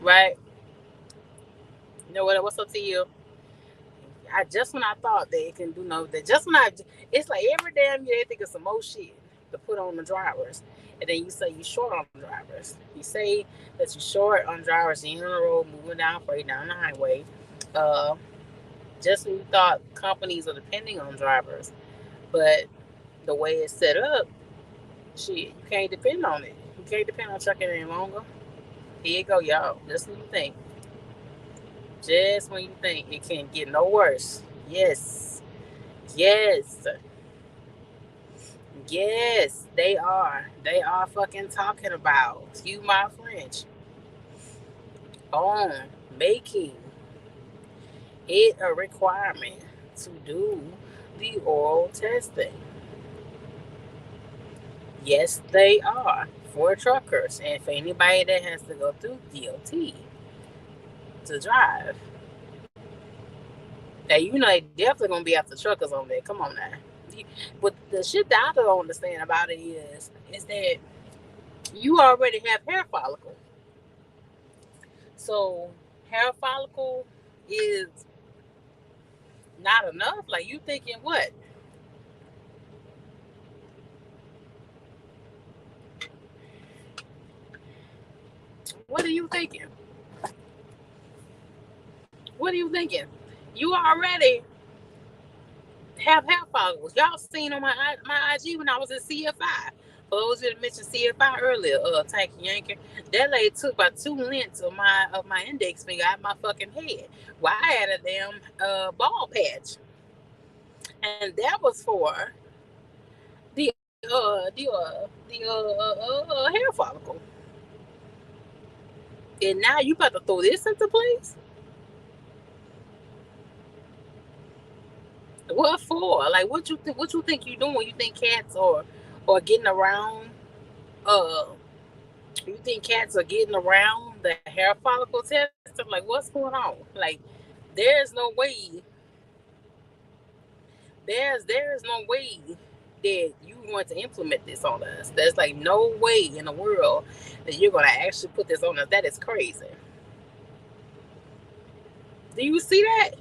right? You know what? What's up to you? I just when I thought they can do no that just when I it's like every damn year they think of some more shit to put on the drivers, and then you say you short on drivers. You say that you short on drivers in the road moving down freight down the highway. Uh, just when you thought companies are depending on drivers, but the way it's set up, shit, you can't depend on it. You can't depend on trucking any longer. Here you go, y'all. Just when you think, just when you think it can't get no worse. Yes, yes, yes, they are. They are fucking talking about, excuse my French, on making it a requirement to do the oral testing. Yes, they are. for truckers and for anybody that has to go through DOT to drive. Now, you know they definitely gonna be after truckers on there. Come on now. But the shit that I don't understand about it is that you already have hair follicle. So hair follicle is not enough. Like, you thinking what? What are you thinking? What are you thinking? You already have hair follicles. Y'all seen on my IG when I was at CFI. For those who mentioned CFI earlier, Tanky Yanker, that lady took about 2 lengths of my index finger out of my fucking head. Well, I had a damn ball patch, and that was for the hair follicle. And now you about to throw this into place? What for? Like, what you think you doing? You think cats are getting around? You think cats are getting around the hair follicle test? I'm like, what's going on? Like, there's no way. There's no way that you want to implement this on us. There's like no way in the world that you're gonna actually put this on us. That is crazy. Do you see that?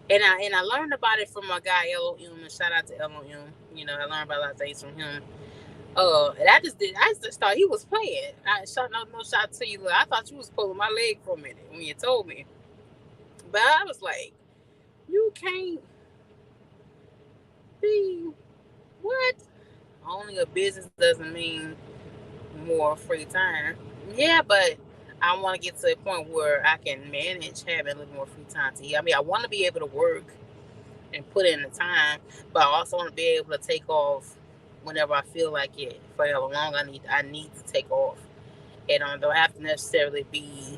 And I learned about it from my guy LOM, and shout out to LOM. You know, I learned about a lot of things from him. And I just thought he was playing. No shot to you. I thought you was pulling my leg for a minute when you told me. But I was like, you can't be what? Owning a business doesn't mean more free time. Yeah, but I want to get to a point where I can manage having a little more free time to eat. I mean, I want to be able to work and put in the time, but I also want to be able to take off whenever I feel like it. For how long I need to take off, and I don't have to necessarily be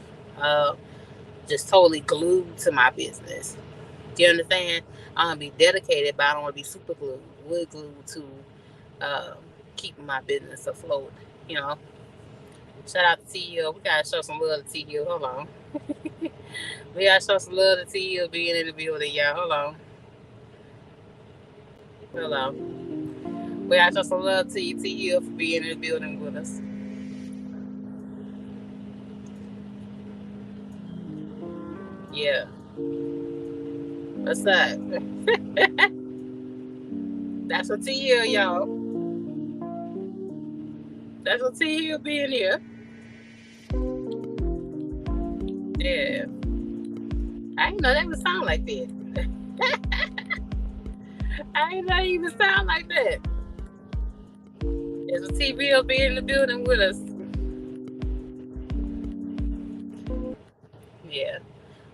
just totally glued to my business. Do you understand? I want to be dedicated, but I don't want to be super wood glued to keeping my business afloat. You know. Shout out to T-Hill. We gotta show some love to T-Hill. Hold on. We gotta show some love to T-Hill being in the building, y'all. Hold on. We gotta show some love to you, T-Hill, for being in the building with us. Yeah. What's up? That's what T-Hill, y'all. That's what T-Hill being here. Yeah. I didn't know they would sound like that. I didn't know you would sound like that. There's a T-Hill being in the building with us. Yeah.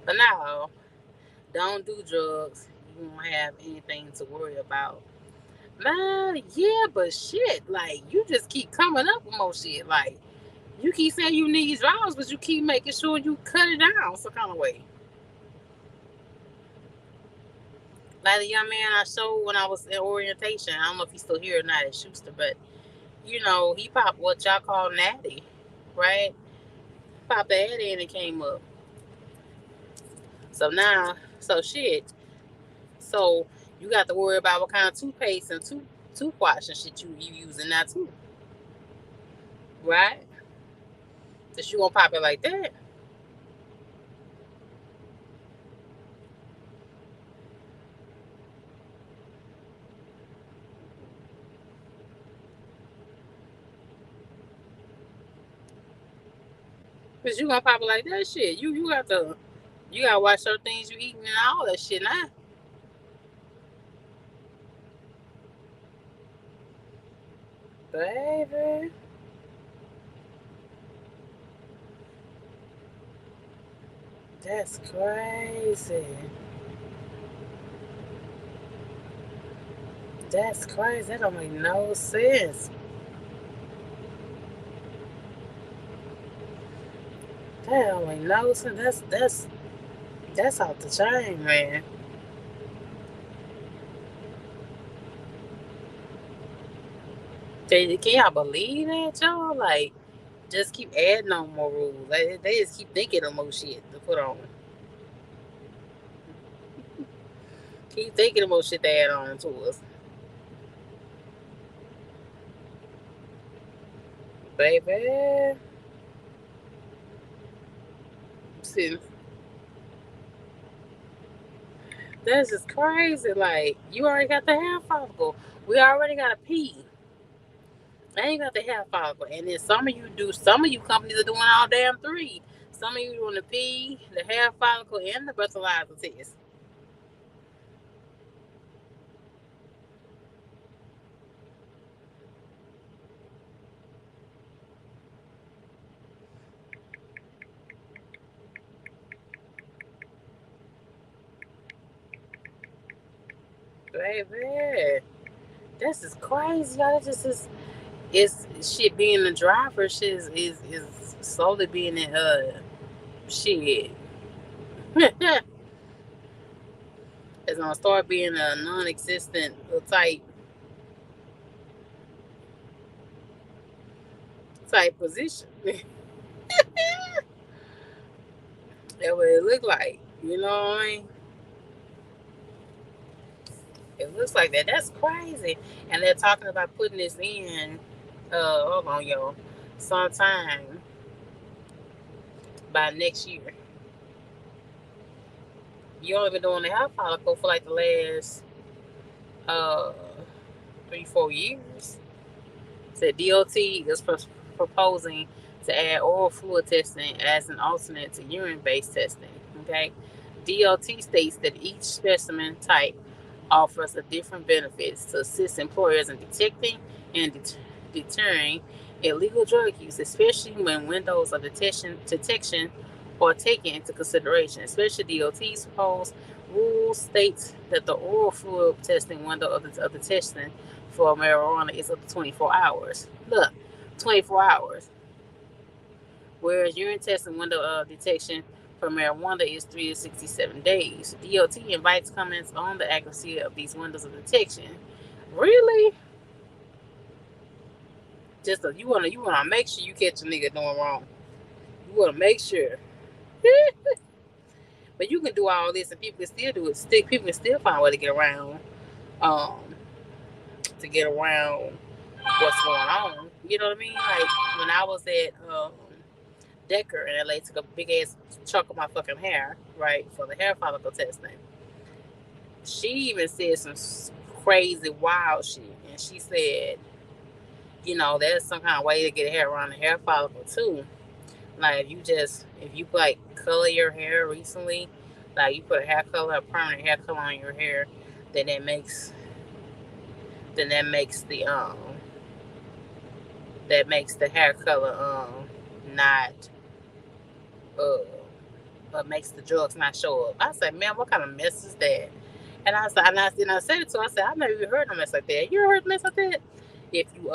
But now, don't do drugs. You won't have anything to worry about. Man, yeah, but shit, like, you just keep coming up with more shit. Like, you keep saying you need drugs, but you keep making sure you cut it down some kind of way. Like the young man I showed when I was in orientation, I don't know if he's still here or not at Schuster, but, you know, he popped what y'all call natty, right? Popped the head in and came up. So now, shit. So you got to worry about what kind of toothpaste and toothwash and shit you using now too. Right? That you won't pop it like that. Cause you gonna pop it like that shit. You gotta watch certain things you eating and all that shit now. Baby. That's crazy. That's crazy. That don't make no sense. That don't make no sense. That's off the chain, man. Can y'all believe that, y'all? Like, just keep adding on more rules. They just keep thinking of more shit to put on. Keep thinking of more shit to add on to us. Baby. See, that's just crazy. Like, you already got the hair follicle. We already got a P. I ain't got the hair follicle. And then some of you companies are doing all damn three. Some of you doing the P, the hair follicle, and the breathalyzer test. Baby. This is crazy, y'all. It just is. It's shit being the driver. Shit is slowly being in shit. It's gonna start being a non-existent type position. That's what it look like. You know what I mean? It looks like that. That's crazy. And they're talking about putting this in. Hold on, y'all. Sometime by next year. You only been doing the hair follicle for like the last uh 3-4 years. Said DOT is proposing to add oral fluid testing as an alternate to urine-based testing. Okay, DOT states that each specimen type offers a different benefits to assist employers in detecting and deterring illegal drug use, especially when windows of detection are taken into consideration. Especially DOT's proposed rule states that the oral fluid testing window of the testing for marijuana is up to 24 hours. Look, 24 hours. Whereas urine testing window of detection for marijuana is 3 to 67 days. DOT invites comments on the accuracy of these windows of detection. Really? You wanna make sure you catch a nigga doing wrong. You wanna make sure. But you can do all this and people can still do it. People can still find a way um to get around what's going on. You know what I mean? Like when I was at Decker and LA, took a big ass chunk of my fucking hair, right, for the hair follicle testing. She even said some crazy wild shit. And she said, there's some kind of way to get hair around the hair follicle too. Like if you like color your hair recently, like you put a permanent hair color on your hair, then that makes the hair color not makes the drugs not show up. I said, man, what kind of mess is that? And I said, and I said it to her. I said, I've never even heard of mess like that. You ever heard of mess like that? If you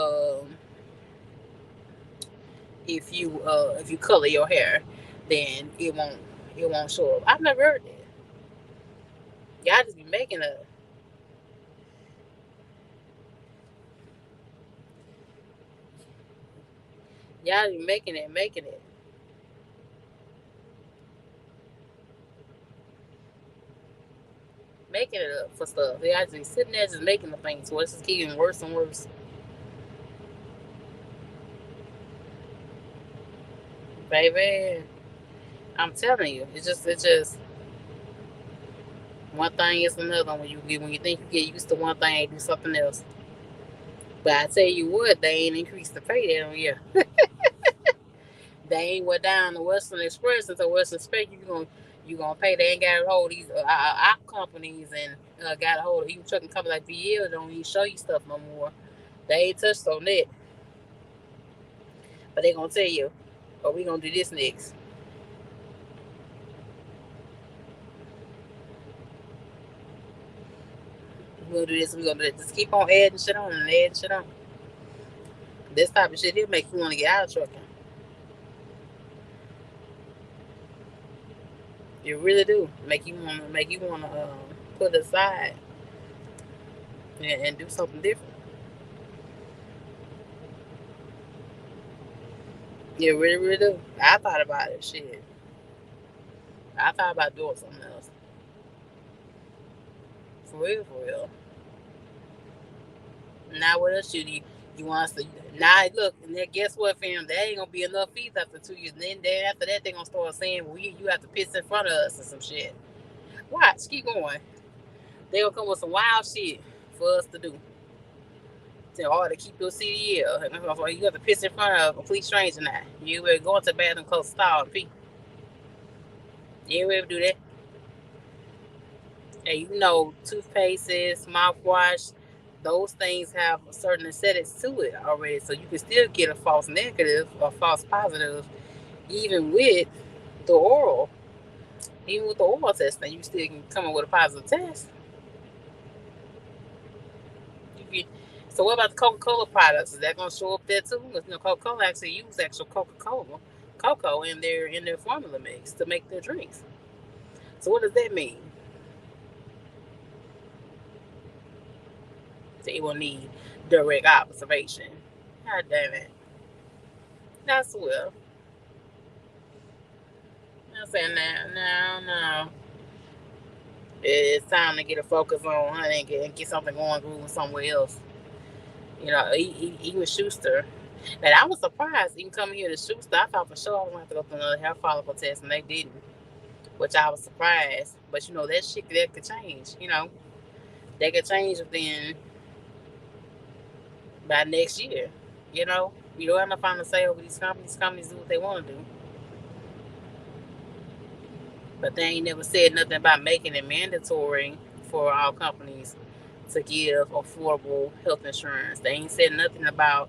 if you color your hair, then it won't show up. I've never heard that. Y'all just be making a y'all be making it up for stuff. Y'all just be sitting there just making the things worse. It's getting worse and worse. Baby, I'm telling you, it's just one thing is another. When you think you get used to one thing, do something else. But I tell you what, they ain't increased the pay down here. They ain't went down the Western Express until Western Express. You gonna pay. They ain't got a hold of these our companies and got a hold of even trucking companies like VL don't even show you stuff no more. They ain't touched on that, but they gonna tell you, "Oh, we gonna do this next. We gonna do this. We gonna do that." Just keep on adding shit on and adding shit on. This type of shit, it'll make you want to get out of trucking. It really do make you wanna put it aside and do something different. You really, really do. I thought about it. Shit. I thought about doing something else. For real, for real. Now what else you want us to? Now look, and then guess what, fam? There ain't gonna be enough fees after 2 years. Then after that, they gonna start saying, "Well, you have to piss in front of us and some shit." Watch, keep going. They gonna come with some wild shit for us to do. In order to keep your CDL, you have to piss in front of a complete stranger now. You will go into the bathroom, close the stall, and pee. You ever do that? And you know, toothpastes, mouthwash, those things have a certain aesthetics to it already. So you can still get a false negative or false positive, even with the oral. Even with the oral testing, you still can come up with a positive test. You, so what about the Coca-Cola products? Is that going to show up there too? Because Coca-Cola actually use actual cocoa in their formula mix to make their drinks. So what does that mean? They will need direct observation. God damn it. That's well. I'm saying no. It's time to get a focus on honey and get something going grooving somewhere else. You know, he was Schuster. And I was surprised even coming here to Schuster. I thought for sure I was going to have to go through another hair follicle test, and they didn't, which I was surprised. But you know, that shit that could change. You know, they could change within by next year. You know, you don't have nothing to say over these companies. Companies do what they want to do. But they ain't never said nothing about making it mandatory for all companies to give affordable health insurance. They ain't said nothing about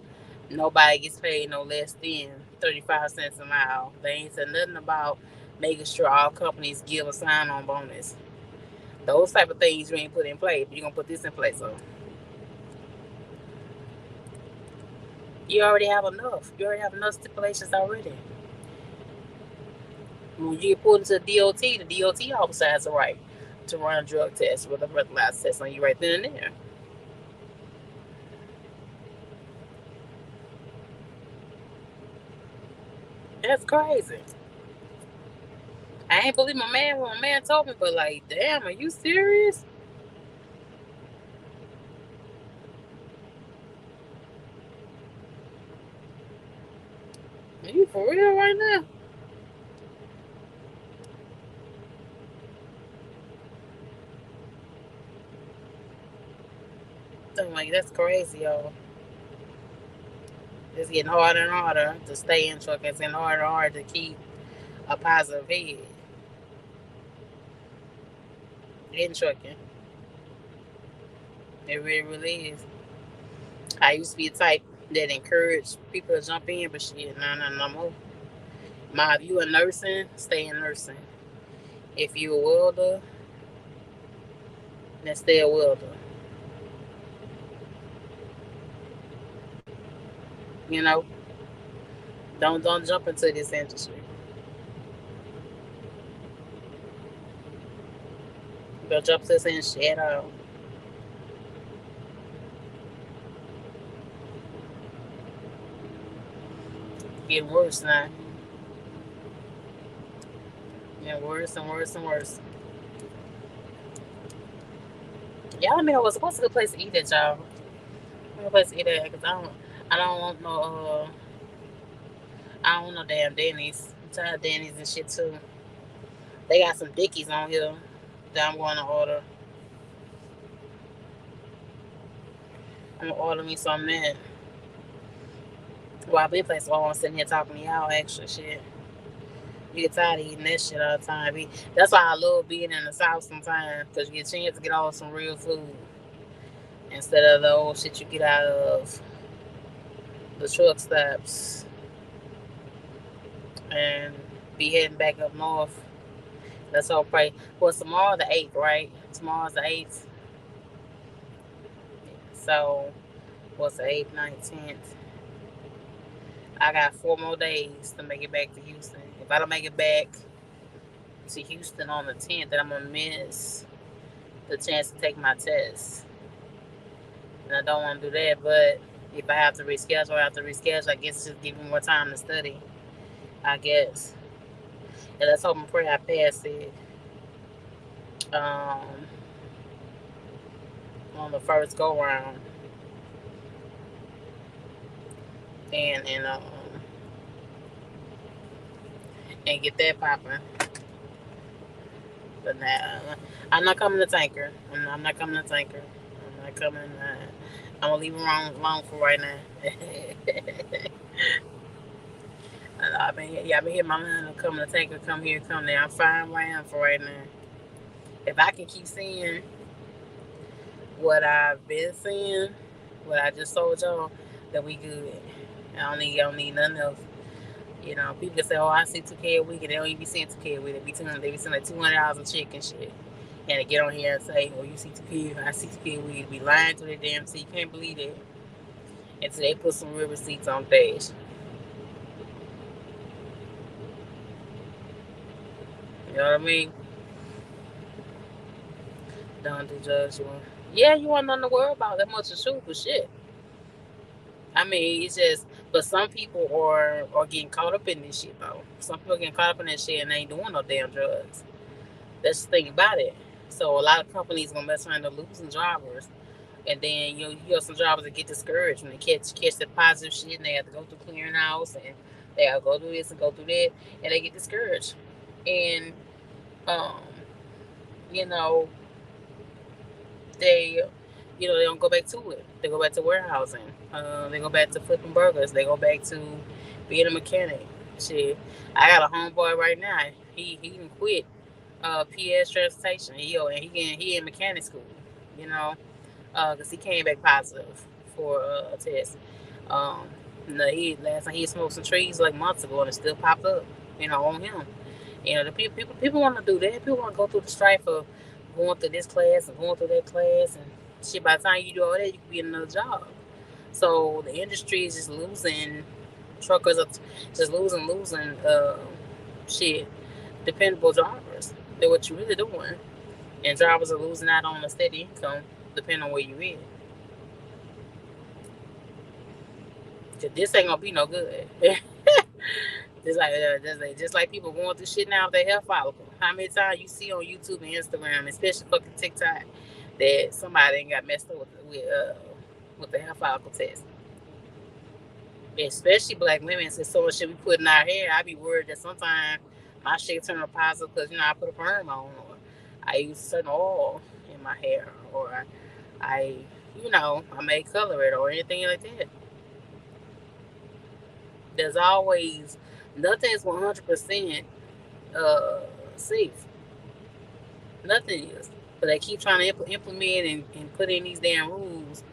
nobody gets paid no less than 35 cents a mile. They ain't said nothing about making sure all companies give a sign on bonus. Those type of things you ain't put in place, but you're gonna put this in place. So you already have enough. You already have enough stipulations already. When you get pulled into the DOT officer has a right to run a drug test with a breathalyzer test on you right then and there. That's crazy. I ain't believe my man when my man told me, but like, damn, are you serious? Are you for real right now? I'm like, that's crazy, y'all. It's getting harder and harder to stay in trucking. It's getting harder and harder to keep a positive head in trucking. It really, really is. I used to be a type that encouraged people to jump in, but shit, no more. If you a nursing, stay in nursing. If you a welder, then stay a welder. You know, don't jump into this industry. Don't jump to this industry at all. Getting worse now. Getting worse and worse and worse. Y'all let me know what's a good place to eat at, y'all. What's a good place to eat at? Cause I don't want no, I don't want no damn Denny's. I'm tired of Denny's and shit too. They got some Dickies on here that I'm going to order. I'm gonna order me some man. Well, I've been places while I'm sitting here talking to y'all. Actually, shit, you get tired of eating that shit all the time. That's why I love being in the South sometimes, because you get a chance to get all some real food instead of the old shit you get out of the truck stops and be heading back up north. Let's hope pray. Well, tomorrow the 8th, right? Tomorrow's the 8th. So what's the 8th, 19th? I got 4 more days to make it back to Houston. If I don't make it back to Houston on the 10th, then I'm gonna miss the chance to take my test. And I don't want to do that. But if I have to reschedule, I have to reschedule. I guess just give me more time to study. I guess. And let's hope and pray I pass it. Um, on the first go round, and and get that popping. But now, I'm not coming to Tanker. I'm not coming to Tanker. I'm not coming. I'm gonna leave him alone for right now. I've been hitting my line. Coming to Tanker. Come here. Come there. I'm fine where I am for right now. If I can keep seeing what I've been seeing, what I just told y'all, then we good. I don't need nothing else. You know, people can say, "Oh, I see 2K a week," and they don't even be seeing 2K a week. They be seeing like $200 a check and shit. And to get on here and say, "Oh, you see 2K, I see 2K a week," be lying to their damn teeth. You can't believe it. Until they put some real receipts on page. You know what I mean? Don't do judge you. Yeah, you want nothing to worry about that much of shoot for shit. I mean, it's just, but some people are getting caught up in this shit though. Some people are getting caught up in that shit and they ain't doing no damn drugs. That's the thing about it. So a lot of companies gonna mess around and losing drivers, and then you have some drivers that get discouraged when they catch the positive shit and they have to go through clearinghouse and they have to go through this and go through that, and they get discouraged, and um, you know they they don't go back to it. They go back to warehousing. They go back to flipping burgers. They go back to being a mechanic. Shit, I got a homeboy right now. He didn't quit PS transportation. He in mechanic school. You know, because he came back positive for a test. Um, no, he last time he smoked some trees like months ago and it still popped up. On him. The people want to do that. People want to go through the strife of going through this class and going through that class and shit. By the time you do all that, you can be in another job. So the industry is just losing. Truckers are just losing shit. Dependable drivers. They're what you really doing. And drivers are losing out on a steady income, depending on where you in. Cause this ain't gonna be no good. Just like people going through shit now with their hair follicle. How many times you see on YouTube and Instagram, especially fucking TikTok, that somebody ain't got messed up with the hair follicle test? Especially black women, since so much shit we put in our hair, I be worried that sometimes my shit turn to positive because I put a perm on, or I use certain oil in my hair, or I I may color it or anything like that. There's always nothing is 100% uh, safe. Nothing is. But they keep trying to implement and put in these damn rules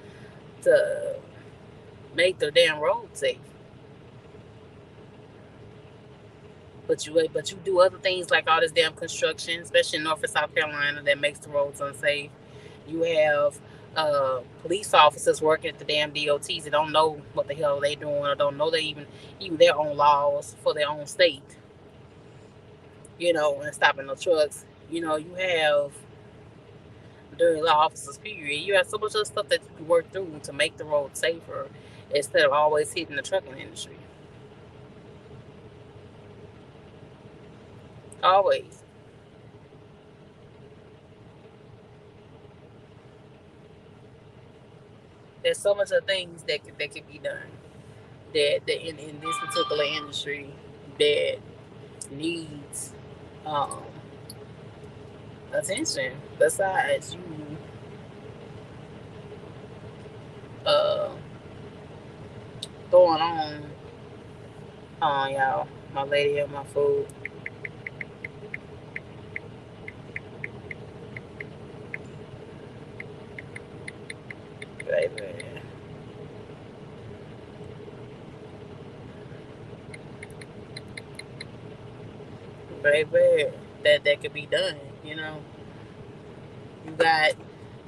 to make the damn road safe. But you do other things like all this damn construction, especially in North and South Carolina, that makes the roads unsafe. You have police officers working at the damn DOTs that don't know what the hell they doing or don't know they even their own laws for their own state. And stopping the trucks. You have during law officers period. You have so much other stuff that you can work through to make the road safer instead of always hitting the trucking industry. Always. There's so much of things that can be done that in this particular industry that needs um, attention. Besides you uh, throwing on y'all, my lady and my food. Baby. Baby. That could be done, You got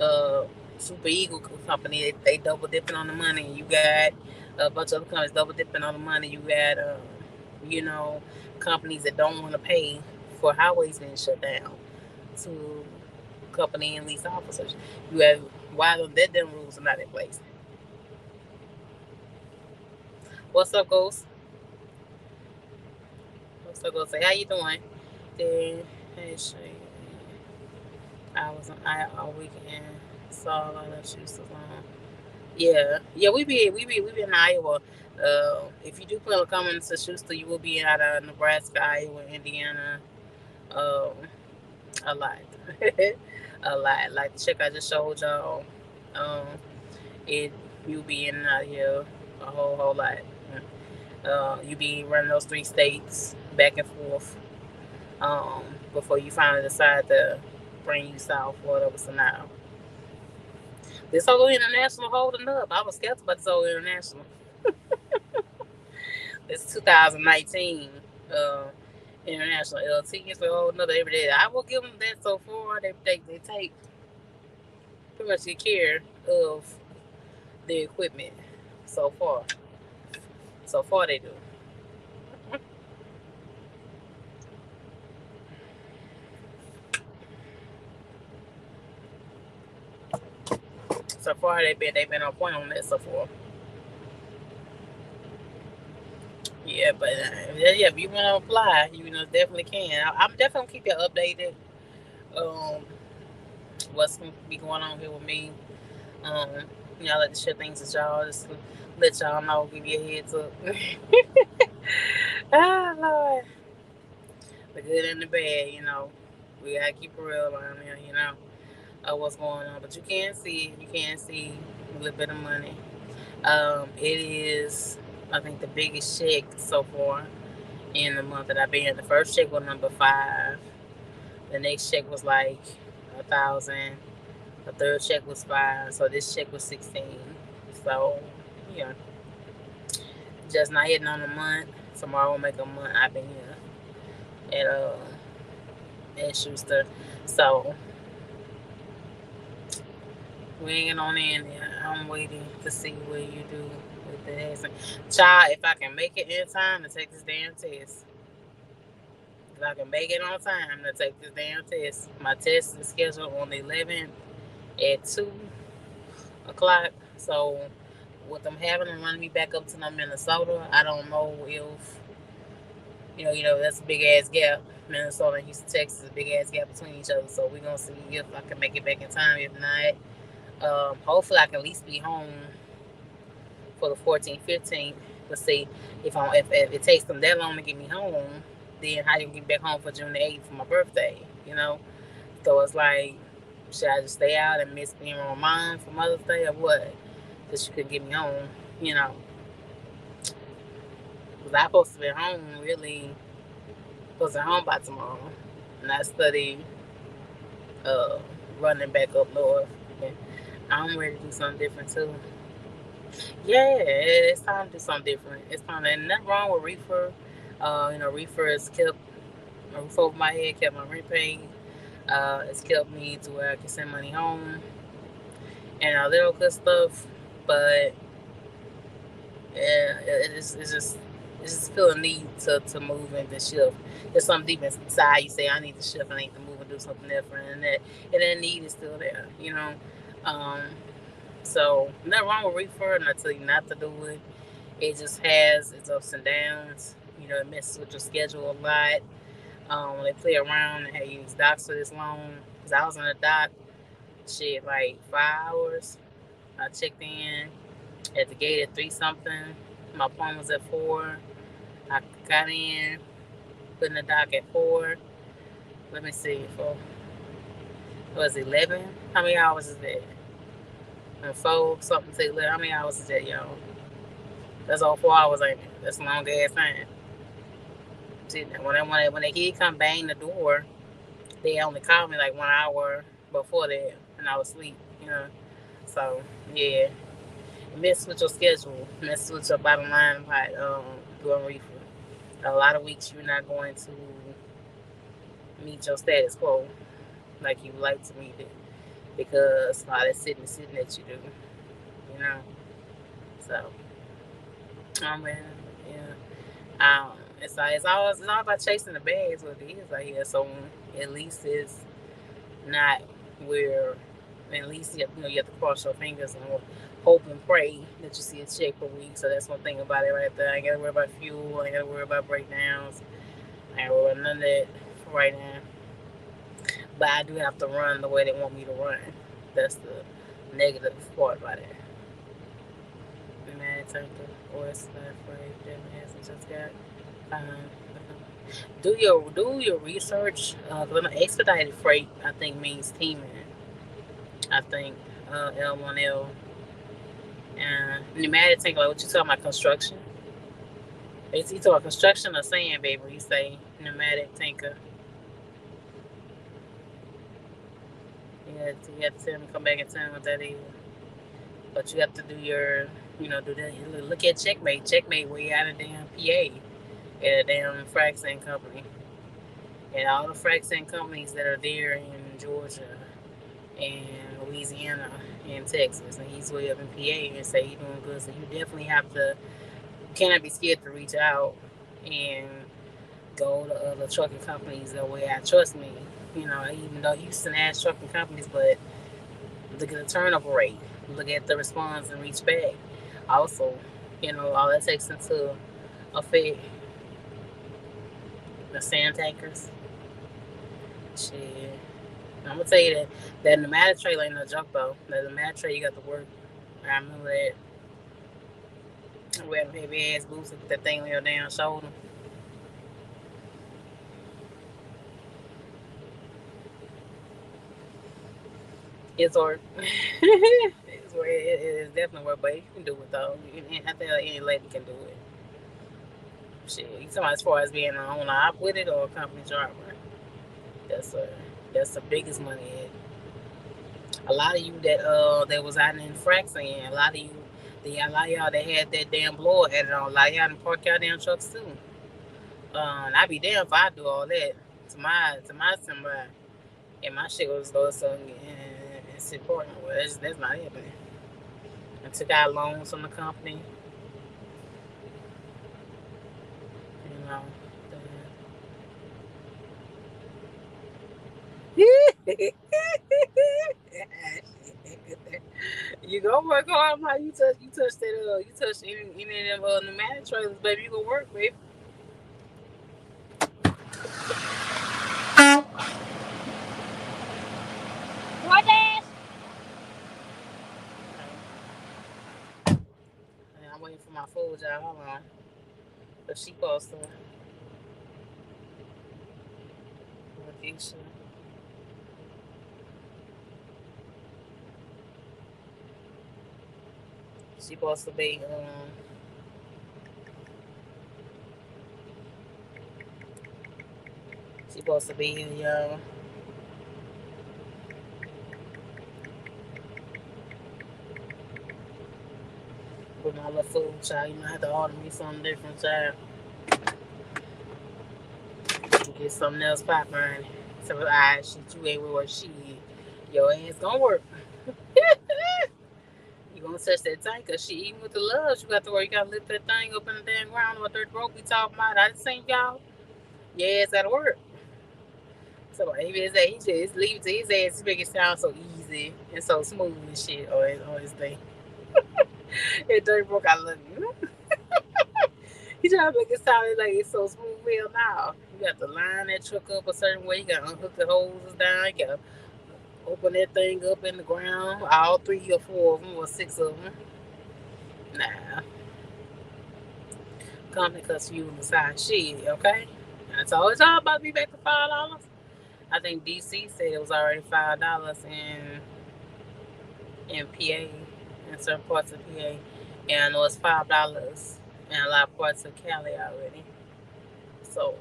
uh Super Eagle Company, they double dipping on the money. You got a bunch of other companies double dipping on the money. You got you know, companies that don't want to pay for highways being shut down to company and lease officers. You have why that them rules are not in place. What's up, Ghost? So go say, how you doing? Then, hey, I was I all weekend. Saw a lot of Schuster on. Yeah, we be in Iowa. If you do plan on coming to Schuster, you will be out of Nebraska, Iowa, Indiana. Um, a lot, a lot. Like the check I just showed y'all. Um, it you be in and out here a whole lot. You be running those 3 states back and forth. Um, Before you finally decide to bring you south or whatever. So now this whole international holding up. I was skeptical about this whole international. It's 2019 uh, international LT is a whole another every day. I will give them that so far. They take pretty much good care of the equipment so far. So far they do. So far they've been on point on that so far. Yeah, but yeah, if you want to apply, definitely can. I'm definitely gonna keep you updated. Um, what's gonna be going on here with me? Um, I like to share things with y'all. Just let y'all know, give you a heads up. Ah, Lord, the good and the bad. We gotta keep it real around here. What's going on, but you can see a little bit of money. It is, I think, the biggest check so far in the month that I've been here. The first check was number 5. The next check was like 1,000. The third check was 5. So this check was 16. So yeah, just not hitting on a month. Tomorrow will make a month I've been here at Schuster. So we ain't on in there. I'm waiting to see what you do with the next. Child, if I can make it in time to take this damn test. If I can make it on time to take this damn test. My test is scheduled on the 11th at 2 o'clock. So with them having to run me back up to Minnesota, I don't know if that's a big ass gap. Minnesota and Houston, Texas, is a big ass gap between each other. So we're gonna see if I can make it back in time. If not, hopefully I can at least be home for the 14th, 15th. Let's see if it takes them that long to get me home, then how do you get back home for June the 8th for my birthday? So it's like, should I just stay out and miss being with my mom for Mother's Day or what? Because she couldn't get me home, you know. Because I'm supposed to be home, really, supposed to be home by tomorrow. And I study uh, running back up north. And I'm ready to do something different too. Yeah, it's time to do something different. It's time, and nothing wrong with reefer. Reefer has kept a roof over my head, kept my rent paid. It's kept me to where I can send money home and a little good stuff. But yeah, it's just feel a need to move and to shift. There's something deep inside you say I need to shift, I need to move and do something different, and that need is still there. Um, so nothing wrong with reefer, and I tell you not to do it. It just has its ups and downs. It messes with your schedule a lot. When they play around and have you these docks for this long, because I was on the dock, shit, like 5 hours. I checked in at the gate at 3 something. My appointment was at 4. I got in, put in the dock at 4. Let me see, was it 11? How many hours is that? And 4 something to 11. How many hours is that, y'all? That's all 4 hours, ain't it? That's a long ass time. See, when they kid come bang the door, they only called me like 1 hour before that, and I was asleep. So yeah, mess with your schedule, mess with your bottom line by doing reefer. A lot of weeks you're not going to meet your status quo like you would like to meet it because all that sitting that you do, you know. So man, yeah. It's all about chasing the bags. What it is right here. So at least it's not where. At least you have to cross your fingers and hope and pray that you see a check per week. So that's one thing about it right there. I ain't gotta worry about fuel. I ain't gotta worry about breakdowns. I ain't worried about none of that for right now. But I do have to run the way they want me to run. That's the negative part about it. Man, take the voice left, right, that man just got. Um, do your research. 'Cause expedited freight, I think, means teaming. I think L1L and pneumatic tank. Like what you talking about construction? Is you talking about construction or sand, baby? When you say pneumatic tanker, you have to tell me come back and tell me what that is. But you have to do your, do that. Look at Checkmate. Checkmate, where you out of damn PA at a damn frac sand company, and all the frac sand companies that are there in Georgia and Louisiana and Texas, and he's way up in PA and say he's doing good. So you definitely have to cannot be scared to reach out and go to other trucking companies that way. I trust me, even though you used to ask trucking companies, but look at the turnover rate, look at the response and reach back. Also, all that takes into effect the sand tankers. Shit. I'm gonna tell you that pneumatic trailer ain't no joke though. The pneumatic trailer you got to work. I remember that. Wear them heavy ass boots with that thing on your damn shoulder. It's hard. It's definitely work, but you can do it though. I think like any lady can do it. Shit, you talking as far as being an owner op with it or a company driver? That's a that's the biggest money. A lot of you that was out in Fraxing, a lot of y'all that had that damn blower added on. A lot of y'all done park y'all damn trucks too. And I be damn if I do all that to my somebody, and my shit was low so and it's important. Well, that's not happening. I took out loans from the company, you know. You gonna work hard, how you touch that you touch any of them pneumatic trailers, baby. You gonna work, baby. What that? I'm waiting for my food, y'all. Hold on. But she supposed to Lakeisha. She supposed to be she supposed to be here, y'all. With my little food, child. You might have to order me something different, child. Get something else poppin'. So shit, you ain't with what she your ass gonna work. You gonna touch that tank, cause she even with the loves, you got to work. You gotta lift that thing up in the damn ground on the dirt rope we talking about. I just seen y'all. Your ass gotta work. So he just leave it to his ass to make it sound so easy and so smooth and shit on his thing. And dirt broke, I love you. He trying to make it sound like it's so smooth. Well, now you got to line that truck up a certain way. You got to unhook the hoses down. You got to open that thing up in the ground. All three or four of them or six of them. Nah, company cuts you on the side. Shit, okay? I told y'all about to be back to $5. I think DC said it was already $5 in PA, in certain parts of PA. And I know it's $5 in a lot of parts of Cali already. So,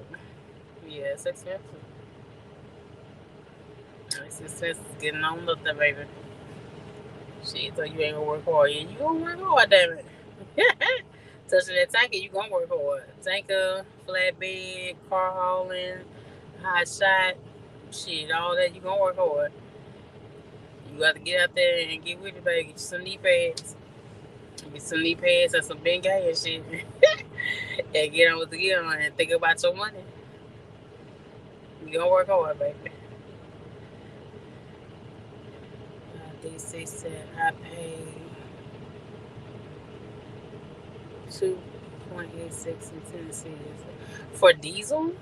yeah, it's expensive. It's expensive getting on up there, baby. Shit, so you ain't gonna work hard. Yeah, you gonna work hard, damn it. Touching that tanker, you gonna work hard. Tanker, flatbed, car hauling, hot shot, shit, all that, you gonna work hard. You got to get out there and get with it, baby. Get you some knee pads. Get some knee pads and some Bengay and shit. And get on with the get on and think about your money. You gonna work hard, baby. DC said I paid 2.86 in Tennessee for diesel.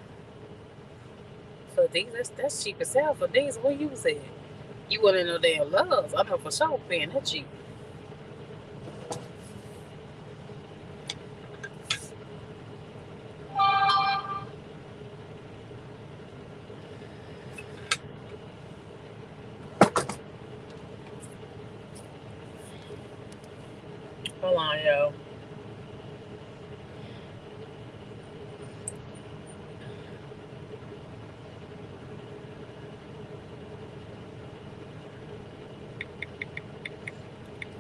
For these, that's cheap as hell. For these, what you said? You wasn't in no damn loves. I know for sure paying that cheap. Hold on, yo.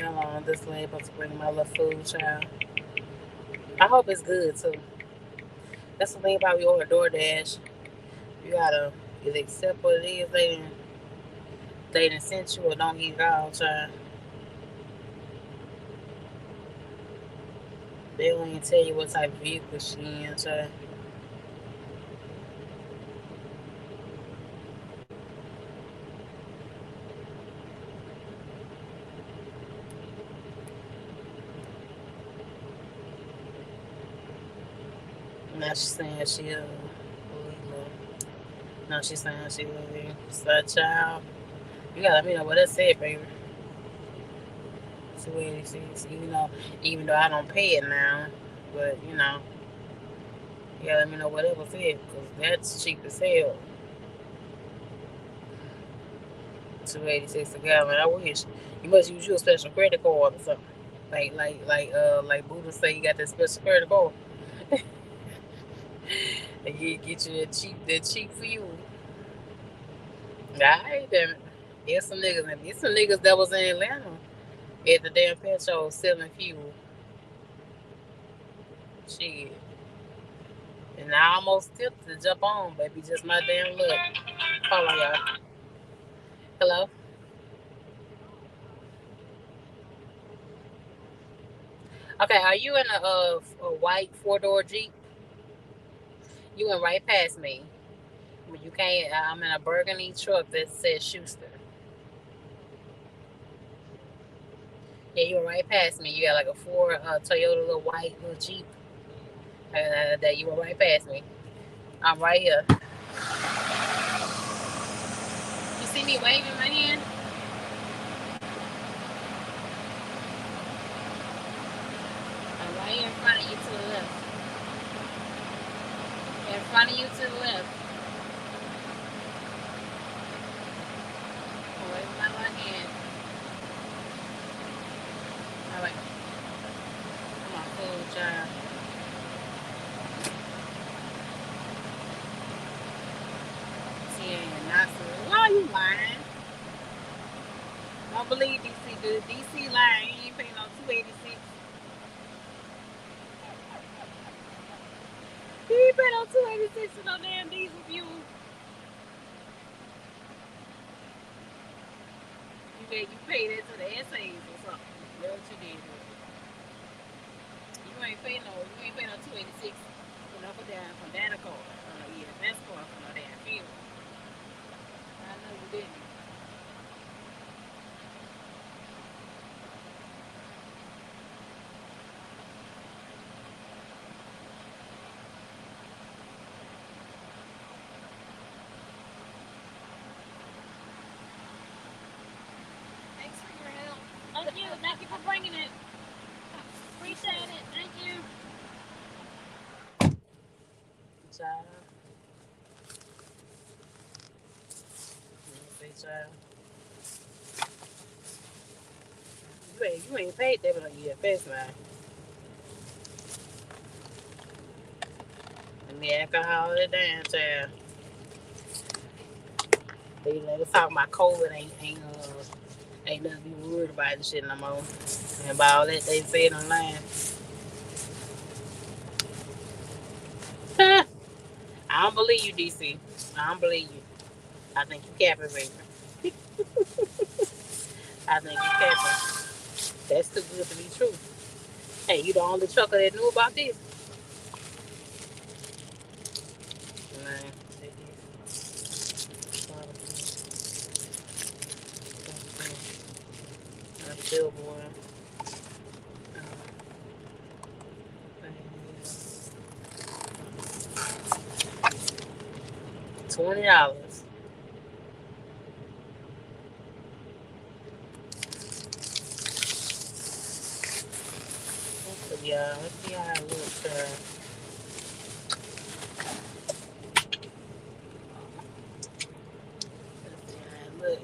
Hold on, this way about to bring my little food, child. I hope it's good too. That's the thing about we order DoorDash. You gotta either accept what it is they done sent you or don't eat it all, child. They don't even tell you what type of vehicle she in, child. Now she's saying she now she's saying she a child. You gotta let me know what that said, baby. 286. Even though I don't pay it now, but you gotta let me know what it was said, because that's cheap as hell. 286 a gallon. I wish you must use your special credit card or something. Like Buddha say, you got that special credit card. And you get you that cheap fuel. Alright then. There's some niggas that was in Atlanta at the damn petrol selling fuel. Shit. And I almost tipped to jump on, baby. Just my damn luck. Hold on, y'all. Hello? Okay, are you in a white four-door Jeep? You went right past me. When you can't, I'm in a burgundy truck that says Schuster. Yeah, you went right past me. You got like a Ford Toyota little white little Jeep. That you went right past me. I'm right here. You see me waving my hand? I'm right here in front of you to the left. In front of you to the left. I'm waving my left hand. All right. Come on, cool job. See, not so. Why are you lying? Don't believe DC, dude. DC lying. He ain't paying no 286. He ain't paying no 286 for no damn diesel fuel. You paid that to the essays or something. That's what you did. You ain't pay no 286 for no from Dana car. Yeah, that's car for no damn fuel. I know you didn't. Thanks for your help. Thank you. Thank you for bringing it. Appreciate it. Thank you. Child. Child. You ain't paid that but yeah, fast man. And the alcohol it down, child. They let us talk about COVID ain't nothing to be worried about and shit no more. And about all that they said online. I don't believe you, DC. I don't believe you. I think you capping, baby. I think you capping. That's too good to be true. Hey, you the only trucker that knew about this. Man, billboard. $20. Yeah, let's see how it looks. Let's see how it look.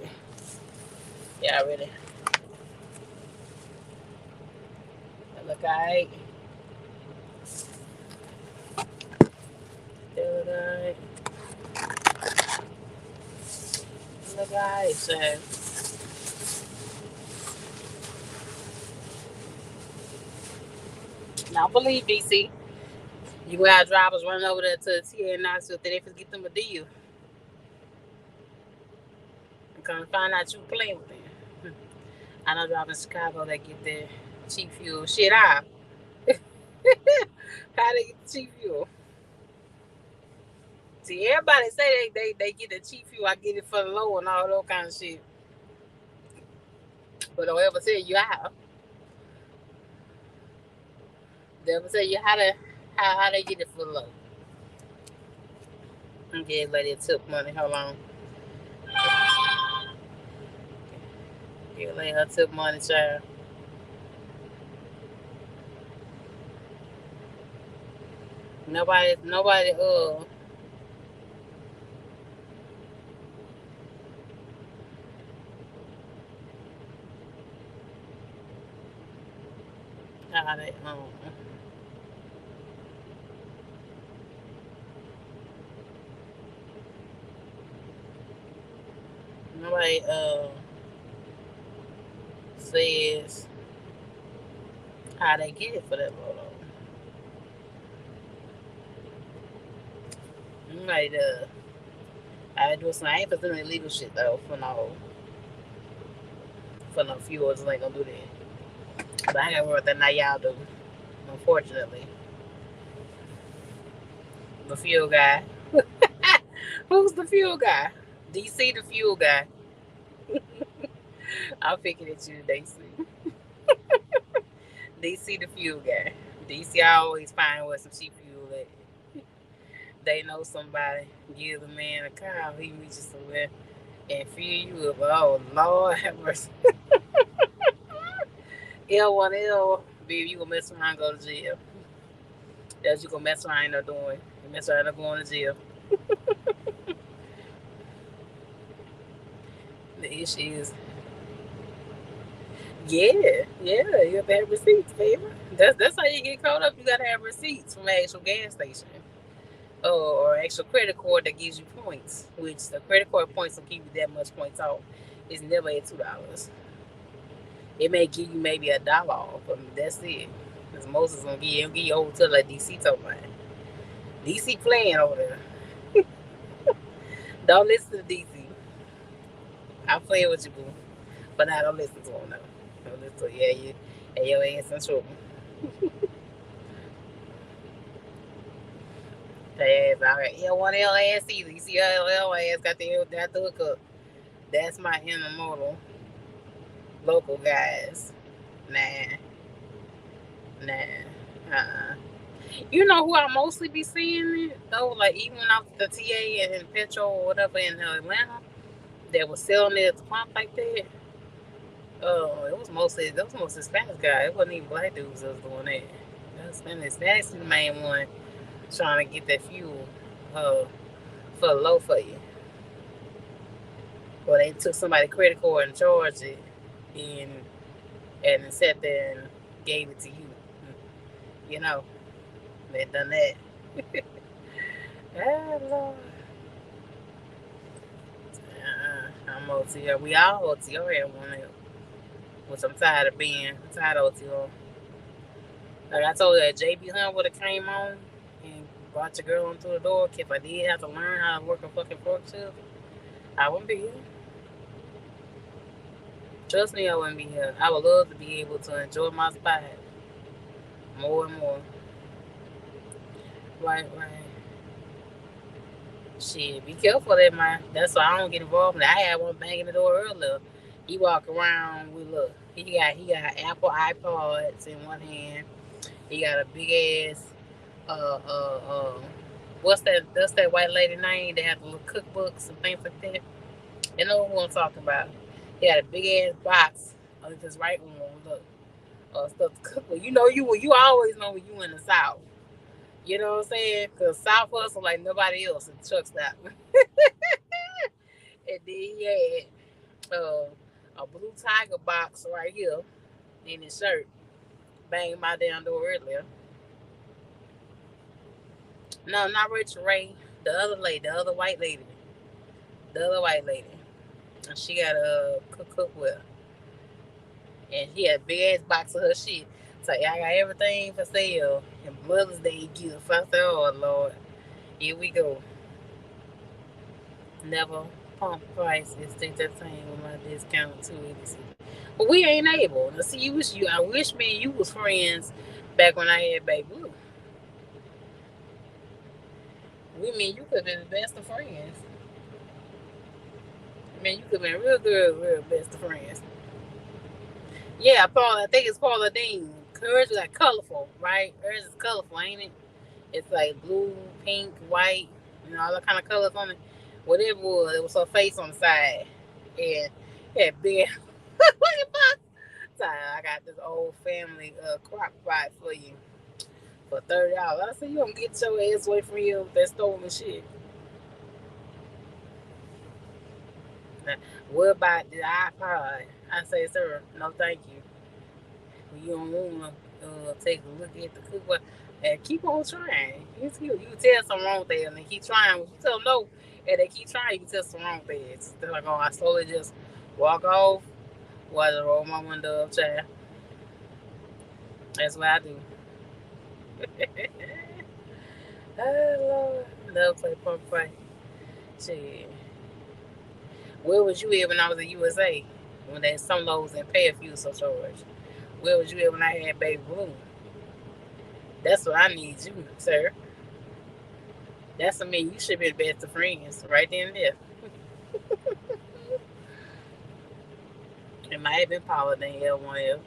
Yeah, ready. That look alright. Look alright. Look alright, son. Now believe DC. You got drivers running over there to the TA and not so they get them a deal. And come to find out you playing with them. I know driving in Chicago they get their cheap fuel shit out. How they get the cheap fuel? See, everybody say they get the cheap fuel. I get it for the low and all that kind of shit. But don't ever tell you how. They ever tell you how they get it for the low. Okay, lady took money. Hold on. Yeah, lady her took money, child. Nobody how they nobody says how they get it for that low. Nobody does. I do some. I ain't for doing illegal shit though. For no fuels, ain't gonna do that. But I gotta work that now. Y'all do. Unfortunately, the fuel guy. Who's the fuel guy? DC, the fuel guy. I'm picking at you, DC. DC, the fuel guy. DC always find where some cheap fuel at. They know somebody. Give the man a call. He meets you somewhere and fill you up. Oh Lord have mercy. L1L, baby, you gonna mess around and go to jail. That's you gonna mess around and end up doing. You mess around and going to jail. The issue is, yeah, you have to have receipts, baby. That's how you get caught up. You gotta have receipts from an actual gas station. Or actual credit card that gives you points, which the credit card points will give you that much points off. It's never at $2. It may give you maybe $1 off, but that's it. Because most is gonna give you over to like DC talking about. DC playing over there. Don't listen to DC. I'm playing with you, boo. But I don't listen to him now. Don't listen to you. Yeah, your ass in trouble. Ass alright. Yeah, one L ass either. You see her L ass got the hookup. That's my intermodal local guys. Nah. You know who I mostly be seeing it though? Like even out the TA and Petro or whatever in Atlanta that was selling it at the pump like that. It was mostly Spanish guy. It wasn't even black dudes that was doing that. That was Spanish. That's the main one trying to get that fuel for low for you. Well, they took somebody's credit card and charged it, and sat there and gave it to you. You know, they done that. Ah, Lord. I'm OTR. We all OTR at one else. Which I'm tired of being. I'm tired of OTR. Like I told you, that JB Hunt would have came on and brought your girl into the door. If I did have to learn how to work a fucking forklift, I wouldn't be here. Trust me, I wouldn't be here. I would love to be able to enjoy my spot more and more. Right. Shit, be careful of that, man. That's why I don't get involved in that. I had one banging the door earlier. He walk around with he got Apple iPods in one hand. He got a big ass What's that? That's that white lady name. They have the little cookbooks and things like that. You know who I'm talking about? He had a big ass box of this right one. Look, stuff to cook with. You always know when you in the South. You know what I'm saying? Cause South hustle like nobody else in the truck stop. And then he had a blue tiger box right here in his shirt. Banged my damn door earlier. No, not Rachel Ray. The other lady, the other white lady, the other white lady. And she got a cookware, and she had a big ass box of her shit. So yeah, I got everything for sale and Mother's Day gift. I said, oh Lord, here we go. Never pump prices. Stay the same with my discount too. But we ain't able. Now, see, I wish me and you was friends back when I had baby. Ooh, we mean you could have been the best of friends. Man, you could have been real good, real best of friends. Yeah, Paul. I think it's Paula Dean. Hers is like colorful, right? Hers is colorful, ain't it? It's like blue, pink, white, all the kind of colors on it. Whatever it was her face on the side, and had big. So I got this old family crock pot for you for $30. I said you gonna get your ass away from here with that stolen shit. What about the iPod? I say, sir, no, thank you. You don't want to take a look at the cookbook and keep on trying. It's cute. You can tell something wrong there and they keep trying. When you tell them no and they keep trying, you can tell something wrong there. They're like, oh, I slowly just walk off while I roll my window up, child. That's what I do. Oh, Lord. Love play pump fight. Shit. Where was you at when I was in USA? When they some lows and pay a few so charge. Where was you at when I had baby bloom? That's what I need you, sir. That's what I mean. You should be the best of friends right then and there. It might have been Paula than L1L.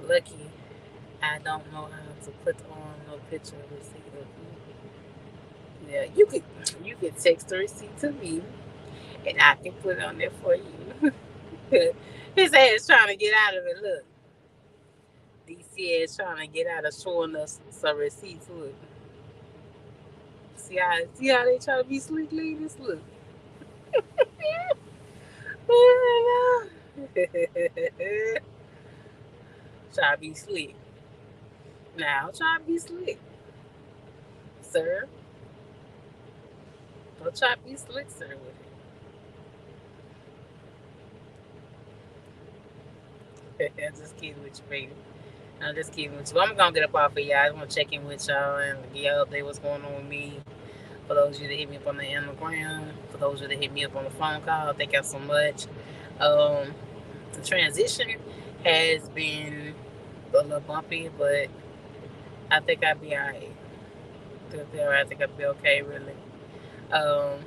Lucky, I don't know how to put on no picture of receipt. Yeah, you could text the receipt to me, and I can put it on there for you. His ass trying to get out of it. Look, DC ass trying to get out of showing us some receipts. Look, see how they try to be slick, ladies. Look. Try to be slick. Now try to be slick, sir. Don't try to be slick, sir. With it. I'm just kidding with you, baby. I'm just kidding with you. I'm gonna get up off of y'all. I just want to check in with y'all and give y'all update what's going on with me. For those of you that hit me up on the Instagram, for those of you that hit me up on the phone call, thank y'all so much. The transition has been a little bumpy, but I think I'll be alright. I think I'll be okay, really. I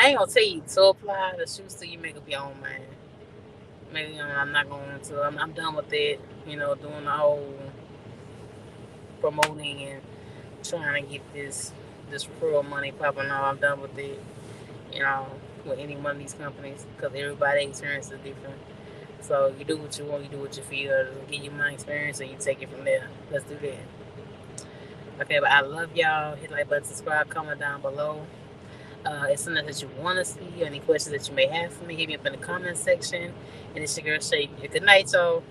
ain't gonna tell you to apply the Schuster. You make up your own mind. Maybe I'm not going to. I'm done with it. Doing the whole promoting and trying to get this referral money popping off. I'm done with it. With any one of these companies because everybody's experience is different. So you do what you want, you do what you feel. Give you my experience and you take it from there. Let's do that. Okay, but I love y'all. Hit the like button, subscribe, comment down below. It's something that you want to see. Any questions that you may have for me, hit me up in the comment section. And it's your girl Shay. Good night, y'all.